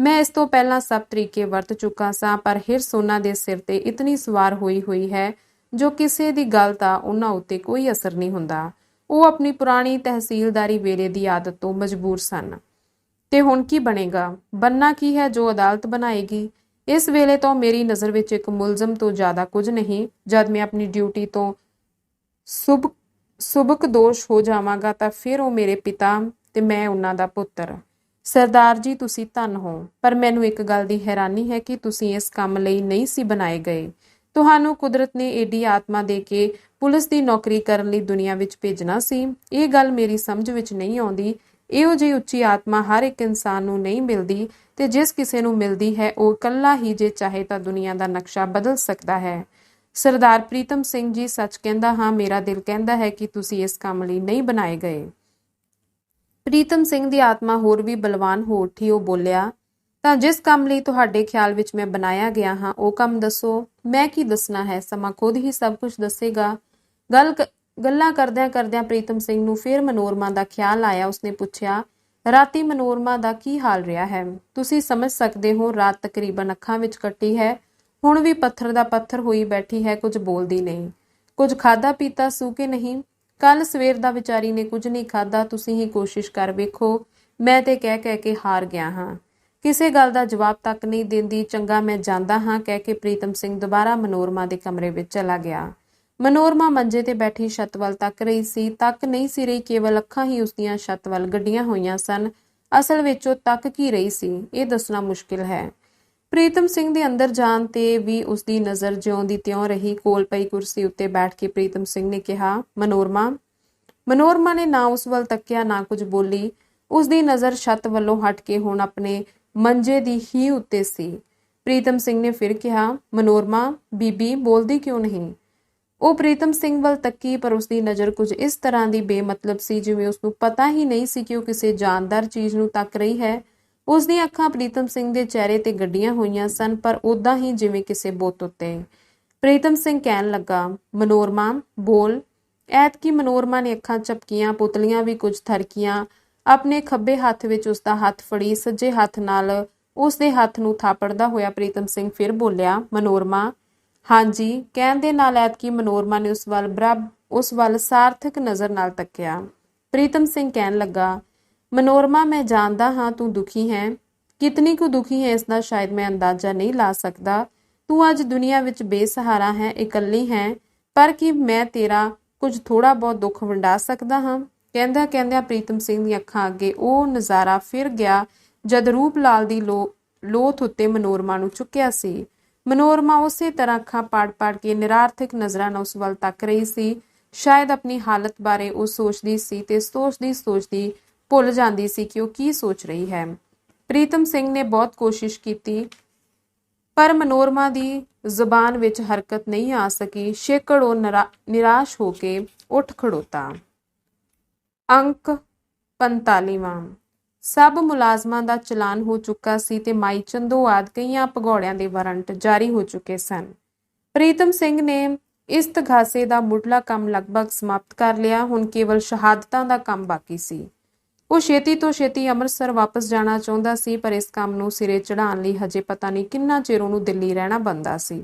ਮੈਂ ਇਸ ਤੋਂ ਪਹਿਲਾਂ ਸਭ ਤਰੀਕੇ ਵਰਤ ਚੁੱਕਾ ਸਾਂ, ਪਰ ਹਿਰਸ ਉਹਨਾਂ ਦੇ ਸਿਰ ਤੇ ਇਤਨੀ ਸਵਾਰ ਹੋਈ ਹੈ ਜੋ ਕਿਸੇ ਦੀ ਗੱਲ ਦਾ ਉਹਨਾਂ ਉੱਤੇ ਕੋਈ ਅਸਰ ਨਹੀਂ ਹੁੰਦਾ। ਉਹ ਆਪਣੀ ਪੁਰਾਣੀ ਤਹਿਸੀਲਦਾਰੀ ਵੇਲੇ ਦੀ ਆਦਤ ਤੋਂ ਮਜਬੂਰ ਸਨ। ਤੇ ਹੁਣ ਕੀ ਬਣੇਗਾ? ਬੰਨਾ ਕੀ ਹੈ ਜੋ ਅਦਾਲਤ ਬਣਾਏਗੀ। ਇਸ ਵੇਲੇ ਤੋਂ ਮੇਰੀ ਨਜ਼ਰ ਵਿੱਚ ਇੱਕ ਮੁਲਜ਼ਮ ਤੋਂ ਜ਼ਿਆਦਾ ਕੁਝ ਨਹੀਂ। ਜਦ ਮੈਂ ਆਪਣੀ ਡਿਊਟੀ ਤੋਂ ਸੁਬਕ ਦੋਸ਼ ਹੋ ਜਾਵਾਂਗਾ ਤਾਂ ਫਿਰ ਉਹ ਮੇਰੇ ਪਿਤਾ ਤੇ ਮੈਂ ਉਹਨਾਂ ਦਾ ਪੁੱਤਰ। ਸਰਦਾਰ ਜੀ, ਤੁਸੀਂ ਧੰਨ ਹੋ, ਪਰ ਮੈਨੂੰ ਇੱਕ ਗੱਲ ਦੀ ਹੈਰਾਨੀ ਹੈ ਕਿ ਤੁਸੀਂ ਇਸ ਕੰਮ ਲਈ ਨਹੀਂ ਸੀ ਬਣਾਏ ਗਏ। ਤੁਹਾਨੂੰ ਕੁਦਰਤ ਨੇ ਏਡੀ ਆਤਮਾ ਦੇ ਕੇ ਪੁਲਿਸ ਦੀ ਨੌਕਰੀ ਕਰਨ ਲਈ ਦੁਨੀਆ ਵਿੱਚ ਭੇਜਣਾ ਸੀ। ਇਹ ਗੱਲ ਮੇਰੀ ਸਮਝ ਵਿੱਚ ਨਹੀਂ ਆਉਂਦੀ। ਇਹੋ ਜਿਹੀ ਉੱਚੀ ਆਤਮਾ ਹਰ ਇੱਕ ਇਨਸਾਨ ਨੂੰ ਨਹੀਂ ਮਿਲਦੀ, ਤੇ ਜਿਸ ਕਿਸੇ ਨੂੰ ਮਿਲਦੀ ਹੈ ਉਹ ਇਕੱਲਾ ਹੀ ਜੇ ਚਾਹੇ ਤਾਂ ਦੁਨੀਆ ਦਾ ਨਕਸ਼ਾ ਬਦਲ ਸਕਦਾ ਹੈ। ਸਰਦਾਰ ਪ੍ਰੀਤਮ ਸਿੰਘ ਜੀ, ਸੱਚ ਕਹਿੰਦਾ ਹਾਂ, ਮੇਰਾ ਦਿਲ ਕਹਿੰਦਾ ਹੈ ਕਿ ਤੁਸੀਂ ਇਸ ਕੰਮ ਲਈ ਨਹੀਂ ਬਣਾਏ ਗਏ। ਪ੍ਰੀਤਮ ਸਿੰਘ ਦੀ ਆਤਮਾ ਹੋਰ ਵੀ ਬਲਵਾਨ ਹੋ ਉੱਠੀ। ਉਹ ਬੋਲਿਆ, ਤਾਂ ਜਿਸ ਕੰਮ ਲਈ ਤੁਹਾਡੇ ਖਿਆਲ ਵਿੱਚ ਮੈਂ ਬਣਾਇਆ ਗਿਆ ਹਾਂ ਉਹ ਕੰਮ ਦੱਸੋ। ਮੈਂ ਕੀ ਦੱਸਣਾ ਹੈ, ਸਮਾਂ ਖੁਦ ਹੀ ਸਭ ਕੁਝ ਦੱਸੇਗਾ। ਗੱਲਾਂ ਕਰਦਿਆਂ ਪ੍ਰੀਤਮ ਸਿੰਘ ਨੂੰ ਫਿਰ ਮਨੋਰਮਾ ਦਾ ਖਿਆਲ ਆਇਆ। ਉਸਨੇ ਪੁੱਛਿਆ, ਰਾਤੀ ਮਨੋਰਮਾ ਦਾ ਕੀ ਹਾਲ ਰਿਹਾ ਹੈ? ਤੁਸੀਂ ਸਮਝ ਸਕਦੇ ਹੋ, ਰਾਤ ਤਕਰੀਬਨ ਅੱਖਾਂ ਵਿੱਚ ਕੱਟੀ ਹੈ। ਹੁਣ ਵੀ ਪੱਥਰ ਦਾ ਪੱਥਰ ਹੋਈ ਬੈਠੀ ਹੈ, ਕੁਝ ਬੋਲਦੀ ਨਹੀਂ। ਕੁਝ ਖਾਦਾ ਪੀਤਾ ਸੂ ਕਿ ਨਹੀਂ? ਕੱਲ ਸਵੇਰ ਦਾ ਵਿਚਾਰੀ ਨੇ ਕੁਝ ਨਹੀਂ ਖਾਦਾ। ਤੁਸੀਂ ਹੀ ਕੋਸ਼ਿਸ਼ ਕਰ ਵੇਖੋ। ਮੈਂ ਤੇ ਕਹਿ ਕੇ ਹਾਰ ਗਿਆ ਹਾਂ। ਕਿਸੇ ਗੱਲ ਦਾ ਜਵਾਬ ਤੱਕ ਨਹੀਂ ਦਿੰਦੀ। ਚੰਗਾ, ਮੈਂ ਜਾਂਦਾ ਹਾਂ, ਕਹਿ ਕੇ ਪ੍ਰੀਤਮ ਸਿੰਘ ਦੁਬਾਰਾ ਮਨੋਰਮਾ ਦੇ ਕਮਰੇ ਵਿੱਚ ਚਲਾ ਗਿਆ। ਮਨੋਰਮਾ ਮੰਜੇ ਤੇ ਬੈਠੀ ਛੱਤ ਵੱਲ ਤੱਕ ਰਹੀ ਸੀ। ਤੱਕ ਨਹੀਂ ਸੀ ਰਹੀ, ਕੇਵਲ ਅੱਖਾਂ ਹੀ ਉਸਦੀਆਂ ਛੱਤ ਵੱਲ ਗੱਡੀਆਂ ਹੋਈਆਂ ਸਨ। ਅਸਲ ਵਿੱਚ ਉਹ ਤੱਕ ਕੀ ਰਹੀ ਸੀ, ਇਹ ਦੱਸਣਾ ਮੁਸ਼ਕਿਲ ਹੈ। ਪ੍ਰੀਤਮ ਸਿੰਘ ਦੇ ਅੰਦਰ ਜਾਣ ਤੇ ਵੀ ਉਸਦੀ ਨਜ਼ਰ ਜਿਉਂ ਦੀ ਤਿਉਂ ਰਹੀ। ਕੋਲ ਪਈ ਕੁਰਸੀ ਉੱਤੇ ਬੈਠ ਕੇ ਪ੍ਰੀਤਮ ਸਿੰਘ ਨੇ ਕਿਹਾ, ਮਨੋਰਮਾ। ਮਨੋਰਮਾ ਨੇ ਨਾ ਉਸ ਵੱਲ ਤੱਕਿਆ, ਨਾ ਕੁਝ ਬੋਲੀ। ਉਸਦੀ ਨਜ਼ਰ ਛੱਤ ਵੱਲੋਂ ਹਟ ਕੇ ਹੁਣ ਆਪਣੇ ਮੰਜੇ ਦੀ ਹੀ ਉੱਤੇ ਸੀ। ਪ੍ਰੀਤਮ ਸਿੰਘ ਨੇ ਫਿਰ ਕਿਹਾ, ਮਨੋਰਮਾ, ਬੀਬੀ ਬੋਲਦੀ ਕਿਉਂ ਨਹੀਂ? ਉਹ ਪ੍ਰੀਤਮ ਸਿੰਘ ਵੱਲ ਤੱਕੀ, ਪਰ ਉਸਦੀ ਨਜ਼ਰ ਕੁਝ ਇਸ ਤਰ੍ਹਾਂ ਦੀ ਬੇਮਤਲਬ ਸੀ ਜਿਵੇਂ ਉਸਨੂੰ ਪਤਾ ਹੀ ਨਹੀਂ ਸੀ ਕਿ ਉਹ ਕਿਸੇ ਜਾਨਦਾਰ ਚੀਜ਼ ਨੂੰ ਤੱਕ ਰਹੀ ਹੈ। ਉਸਦੀਆਂ ਅੱਖਾਂ ਪ੍ਰੀਤਮ ਸਿੰਘ ਦੇ ਚਿਹਰੇ ਤੇ ਗੱਡੀਆਂ ਹੋਈਆਂ ਸਨ, ਪਰ ਉਦਾਂ ਹੀ ਜਿਵੇਂ ਕਿਸੇ ਬੁੱਤ ਉੱਤੇ। ਪ੍ਰੀਤਮ ਸਿੰਘ ਕਹਿਣ ਲੱਗਾ, ਮਨੋਰਮਾ ਬੋਲ। ਐਤਕੀ ਮਨੋਰਮਾ ਨੇ ਅੱਖਾਂ ਝਪਕੀਆਂ, ਪੁਤਲੀਆਂ ਵੀ ਕੁਝ ਥਰਕੀਆਂ। ਆਪਣੇ ਖੱਬੇ ਹੱਥ ਵਿੱਚ ਉਸਦਾ ਹੱਥ ਫੜੀ, ਸੱਜੇ ਹੱਥ ਨਾਲ ਉਸਦੇ ਹੱਥ ਨੂੰ ਥਾਪੜਦਾ ਹੋਇਆ ਪ੍ਰੀਤਮ ਸਿੰਘ ਫਿਰ ਬੋਲਿਆ, ਮਨੋਰਮਾ। ਹਾਂਜੀ, ਕਹਿਣ ਦੇ ਨਾਲ ਐਤਕੀ ਮਨੋਰਮਾ ਨੇ ਉਸ ਵੱਲ ਸਾਰਥਕ ਨਜ਼ਰ ਨਾਲ ਤੱਕਿਆ। ਪ੍ਰੀਤਮ ਸਿੰਘ ਕਹਿਣ ਲੱਗਾ, ਮਨੋਰਮਾ, ਮੈਂ ਜਾਣਦਾ ਹਾਂ ਤੂੰ ਦੁਖੀ ਹੈ। ਕਿਤਨੀ ਕੁ ਦੁਖੀ ਹੈ ਇਸ ਦਾ ਸ਼ਾਇਦ ਮੈਂ ਅੰਦਾਜ਼ਾ ਨਹੀਂ ਲਾ ਸਕਦਾ। ਤੂੰ ਅੱਜ ਦੁਨੀਆ ਵਿੱਚ ਬੇਸਹਾਰਾ ਹੈ, ਇਕੱਲੀ ਹੈ, ਪਰ ਕੀ ਮੈਂ ਤੇਰਾ ਕੁਝ ਥੋੜਾ ਬਹੁਤ ਦੁੱਖ ਵੰਡਾ ਸਕਦਾ ਹਾਂ? ਕਹਿੰਦਿਆਂ ਪ੍ਰੀਤਮ ਸਿੰਘ ਦੀਆਂ ਅੱਖਾਂ ਅੱਗੇ ਉਹ ਨਜ਼ਾਰਾ ਫਿਰ ਗਿਆ ਜਦ ਰੂਪ ਲਾਲ ਦੀ ਲੋਥ ਉੱਤੇ ਮਨੋਰਮਾ ਨੂੰ ਚੁੱਕਿਆ ਸੀ। ਮਨੋਰਮਾ ਉਸੇ ਤਰ੍ਹਾਂ ਅੱਖਾਂ ਪਾੜ ਕੇ ਨਿਰਾਰਥਕ ਨਜ਼ਰਾਂ ਨਾਲ ਉਸ ਵੱਲ ਤੱਕ ਰਹੀ ਸੀ। ਸ਼ਾਇਦ ਆਪਣੀ ਹਾਲਤ ਬਾਰੇ ਉਹ ਸੋਚਦੀ ਸੀ ਤੇ ਸੋਚਦੀ ਭੁੱਲ ਜਾਂਦੀ ਸੀ ਕਿ ਉਹ ਕੀ ਸੋਚ ਰਹੀ ਹੈ। ਪ੍ਰੀਤਮ ਸਿੰਘ ਨੇ ਬਹੁਤ ਕੋਸ਼ਿਸ਼ ਕੀਤੀ, ਪਰ ਮਨੋਰਮਾ ਦੀ ਜ਼ੁਬਾਨ ਵਿੱਚ ਹਰਕਤ ਨਹੀਂ ਆ ਸਕੀ। ਛੇਕੜ ਉਹ ਨਿਰਾਸ਼ ਹੋ ਕੇ ਉੱਠ ਖੜੋਤਾ। ਅੰਕ 45ਵਾਂ। ਸਭ ਮੁਲਾਜ਼ਮਾਂ ਦਾ ਚਲਾਨ ਹੋ ਚੁੱਕਾ ਸੀ ਤੇ ਮਾਈ ਚੰਦੋ ਆਦਿ ਕਈਆਂ ਭਗੌੜਿਆਂ ਦੇ ਵਾਰੰਟ ਜਾਰੀ ਹੋ ਚੁੱਕੇ ਸਨ। ਪ੍ਰੀਤਮ ਸਿੰਘ ਨੇ ਇਸ ਤਗਾਸੇ ਦਾ ਮੁੱਢਲਾ ਕੰਮ ਲਗਭਗ ਸਮਾਪਤ ਕਰ ਲਿਆ। ਹੁਣ ਕੇਵਲ ਸ਼ਹਾਦਤਾਂ ਦਾ ਕੰਮ ਬਾਕੀ ਸੀ। ਉਹ ਛੇਤੀ ਤੋਂ ਛੇਤੀ ਅੰਮ੍ਰਿਤਸਰ ਵਾਪਸ ਜਾਣਾ ਚਾਹੁੰਦਾ ਸੀ, ਪਰ ਇਸ ਕੰਮ ਨੂੰ ਸਿਰੇ ਚੜਾਉਣ ਲਈ ਹਜੇ ਪਤਾ ਨਹੀਂ ਕਿੰਨਾ ਚਿਰ ਉਹਨੂੰ ਦਿੱਲੀ ਰਹਿਣਾ ਬਣਦਾ ਸੀ।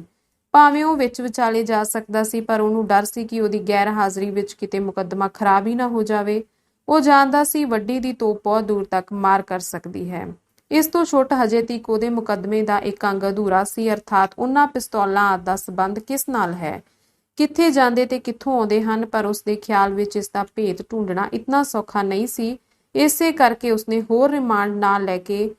ਭਾਵੇਂ ਉਹ ਵਿੱਚ ਵਿਚਾਲੇ ਜਾ ਸਕਦਾ ਸੀ, ਪਰ ਉਹਨੂੰ ਡਰ ਸੀ ਕਿ ਉਹਦੀ ਗੈਰ ਹਾਜ਼ਰੀ ਵਿੱਚ ਕਿਤੇ ਮੁਕੱਦਮਾ ਖਰਾਬ ਹੀ ਨਾ ਹੋ ਜਾਵੇ। ਉਹ ਜਾਣਦਾ ਸੀ ਵੱਡੀ ਦੀ ਤੋਪ ਬਹੁਤ ਦੂਰ ਤੱਕ ਮਾਰ ਕਰ ਸਕਦੀ ਹੈ। ਇਸ ਤੋਂ ਛੁੱਟ ਹਜੇ ਤੱਕ ਉਹਦੇ ਮੁਕੱਦਮੇ ਦਾ ਇੱਕ ਅੰਗ ਅਧੂਰਾ ਸੀ, ਅਰਥਾਤ ਉਹਨਾਂ ਪਿਸਤੌਲਾਂ ਆਦਿ ਦਾ ਸਬੰਧ ਕਿਸ ਨਾਲ ਹੈ, ਕਿੱਥੇ ਜਾਂਦੇ ਤੇ ਕਿੱਥੋਂ ਆਉਂਦੇ ਹਨ। ਪਰ ਉਸਦੇ ਖਿਆਲ ਵਿੱਚ ਇਸ ਦਾ ਭੇਤ ਢੂੰਡਣਾ ਇਤਨਾ ਸੌਖਾ ਨਹੀਂ ਸੀ। ਇਸੇ ਕਰਕੇ ਉਸਨੇ ਹੋਰ ਰਿਮਾਂਡ ਨਾ ਲੈ ਕੇ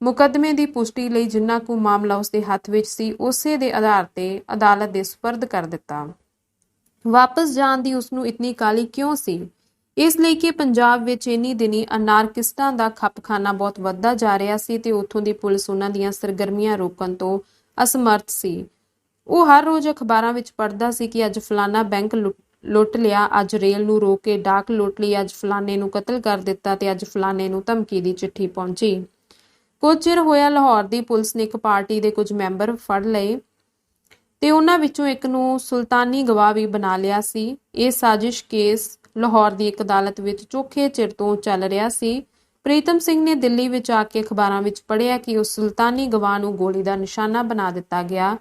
ਮੁਕੱਦਮੇ ਦੀ ਪੁਸ਼ਟੀ ਲਈ ਜਿੰਨਾ ਕੁ ਮਾਮਲਾ ਉਸਦੇ ਹੱਥ ਵਿੱਚ ਸੀ ਉਸੇ ਦੇ ਆਧਾਰ ਤੇ ਅਦਾਲਤ ਦੇ ਸਪੁਰਦ ਕਰ ਦਿੱਤਾ। ਵਾਪਸ ਜਾਣ ਦੀ ਉਸਨੂੰ ਇਤਨੀ ਕਾਹਲੀ ਕਿਉਂ ਸੀ? ਇਸ ਲਈ ਕਿ ਪੰਜਾਬ ਵਿੱਚ ਇੰਨੀ ਦਿਨੀ ਅਨਾਰਕਿਸਟਾਂ ਦਾ ਖੱਪਖਾਨਾ ਬਹੁਤ ਵੱਧਦਾ ਜਾ ਰਿਹਾ ਸੀ ਤੇ ਉੱਥੋਂ ਦੀ ਪੁਲਿਸ ਉਹਨਾਂ ਦੀਆਂ ਸਰਗਰਮੀਆਂ ਰੋਕਣ ਤੋਂ ਅਸਮਰਥ ਸੀ। ਉਹ ਹਰ ਰੋਜ਼ ਅਖਬਾਰਾਂ ਵਿੱਚ ਪੜ੍ਹਦਾ ਸੀ ਕਿ ਅੱਜ ਫਲਾਨਾ ਬੈਂਕ ਲੁੱਟ ਲਿਆ, ਅੱਜ ਰੇਲ ਨੂੰ ਰੋਕ ਕੇ ਡਾਕ ਲੁੱਟ ਲਈ, ਅੱਜ ਫਲਾਨੇ ਨੂੰ ਕਤਲ ਕਰ ਦਿੱਤਾ ਤੇ ਅੱਜ ਫਲਾਨੇ ਨੂੰ ਧਮਕੀ ਦੀ ਚਿੱਠੀ ਪਹੁੰਚੀ। ਕੁਝ ਚਿਰ ਹੋਇਆ ਲਾਹੌਰ ਦੀ ਪੁਲਿਸ ਨੇ ਇੱਕ ਪਾਰਟੀ ਦੇ ਕੁਝ ਮੈਂਬਰ ਫੜ ਲਏ ਤੇ ਉਹਨਾਂ ਵਿੱਚੋਂ ਇੱਕ ਨੂੰ ਸੁਲਤਾਨੀ ਗਵਾਹ ਵੀ ਬਣਾ ਲਿਆ ਸੀ। ਇਹ ਸਾਜ਼ਿਸ਼ ਕੇਸ ਲਾਹੌਰ ਦੀ ਇੱਕ ਅਦਾਲਤ ਵਿੱਚ ਚੋਖੇ ਚਿਰ ਤੋਂ ਚੱਲ ਰਿਹਾ ਸੀ। ਪ੍ਰੀਤਮ ਸਿੰਘ ਨੇ ਦਿੱਲੀ ਵਿੱਚ ਆ ਕੇ ਅਖਬਾਰਾਂ ਵਿੱਚ ਪੜ੍ਹਿਆ ਕਿ ਉਸ ਸੁਲਤਾਨੀ ਗਵਾਹ ਨੂੰ ਗੋਲੀ ਦਾ ਨਿਸ਼ਾਨਾ ਬਣਾ ਦਿੱਤਾ ਗਿਆ।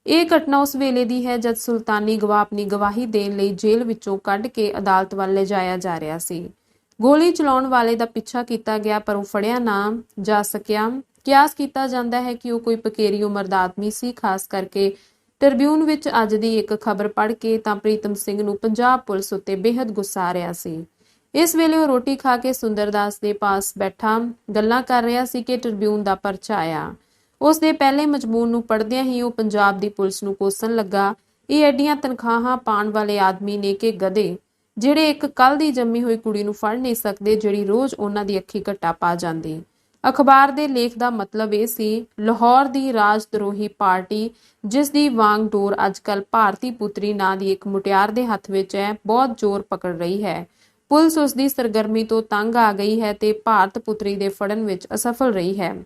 ਇਹ ਘਟਨਾ ਉਸ ਵੇਲੇ ਦੀ ਹੈ ਜਦ ਸੁਲਤਾਨੀ ਗਵਾਹ ਆਪਣੀ ਗਵਾਹੀ ਦੇਣ ਲਈ ਜੇਲ੍ਹ ਵਿੱਚੋਂ ਕੱਢ ਕੇ ਅਦਾਲਤ ਵੱਲ ਲਿਜਾਇਆ ਜਾ ਰਿਹਾ ਸੀ। ਗੋਲੀ ਚਲਾਉਣ ਵਾਲੇ ਦਾ ਪਿੱਛਾ ਕੀਤਾ ਗਿਆ ਪਰ ਉਹ ਫੜਿਆ ਨਾ ਜਾ ਸਕਿਆ। ਕਿਆਸ ਕੀਤਾ ਜਾਂਦਾ ਹੈ ਕਿ ਉਹ ਕੋਈ ਪਕੇਰੀ ਉਮਰ ਦਾ ਆਦਮੀ ਸੀ। ਖਾਸ ਕਰਕੇ ਟ੍ਰਿਬਿਊਨ ਵਿੱਚ ਅੱਜ ਦੀ ਇੱਕ ਖਬਰ ਪੜ੍ਹ ਕੇ ਤਾਂ ਪ੍ਰੀਤਮ ਸਿੰਘ ਨੂੰ ਪੰਜਾਬ ਪੁਲਿਸ ਉੱਤੇ ਬੇਹੱਦ ਗੁੱਸਾ ਆ ਰਿਹਾ ਸੀ। ਇਸ ਵੇਲੇ ਉਹ ਰੋਟੀ ਖਾ ਕੇ ਸੁੰਦਰਦਾਸ ਦੇ ਪਾਸ ਬੈਠਾ ਗੱਲਾਂ ਕਰ ਰਿਹਾ ਸੀ ਕਿ ਟ੍ਰਿਬਿਊਨ ਦਾ ਪਰਚਾ ਆਇਆ। ਉਸ ਦੇ ਪਹਿਲੇ ਮਜ਼ਮੂਨ ਨੂੰ ਪੜ੍ਹਦਿਆਂ ਹੀ ਉਹ ਪੰਜਾਬ ਦੀ ਪੁਲਿਸ ਨੂੰ ਕੋਸਣ ਲੱਗਾ, ਇਹ ਐਡੀਆਂ ਤਨਖਾਹਾਂ ਪਾਉਣ ਵਾਲੇ ਆਦਮੀ ਨੇ ਕਿ ਗਧੇ, ਜਿਹੜੇ ਇੱਕ ਕੱਲ ਦੀ ਜੰਮੀ ਹੋਈ ਕੁੜੀ ਨੂੰ ਫੜ ਨਹੀਂ ਸਕਦੇ ਜਿਹੜੀ ਰੋਜ਼ ਉਹਨਾਂ ਦੀ ਅੱਖੀ ਘੱਟਾ ਪਾ ਜਾਂਦੀ। ਅਖਬਾਰ ਦੇ ਲੇਖ ਦਾ ਮਤਲਬ ਇਹ ਸੀ, ਲਾਹੌਰ ਦੀ ਰਾਜਦਰੋਹੀ ਪਾਰਟੀ ਜਿਸ ਦੀ ਵਾਂਗਡੋਰ ਅੱਜਕੱਲ ਭਾਰਤੀ ਪੁੱਤਰੀ ਨਾਂ ਦੀ ਇੱਕ ਮੁਟਿਆਰ ਦੇ ਹੱਥ ਵਿੱਚ ਹੈ, ਬਹੁਤ ਜ਼ੋਰ ਪਕੜ ਰਹੀ ਹੈ। ਪੁਲਿਸ ਉਸ ਦੀ ਸਰਗਰਮੀ ਤੋਂ ਤੰਗ ਆ ਗਈ ਹੈ ਤੇ ਭਾਰਤ ਪੁੱਤਰੀ ਦੇ ਫੜਨ ਵਿੱਚ ਅਸਫਲ ਰਹੀ ਹੈ।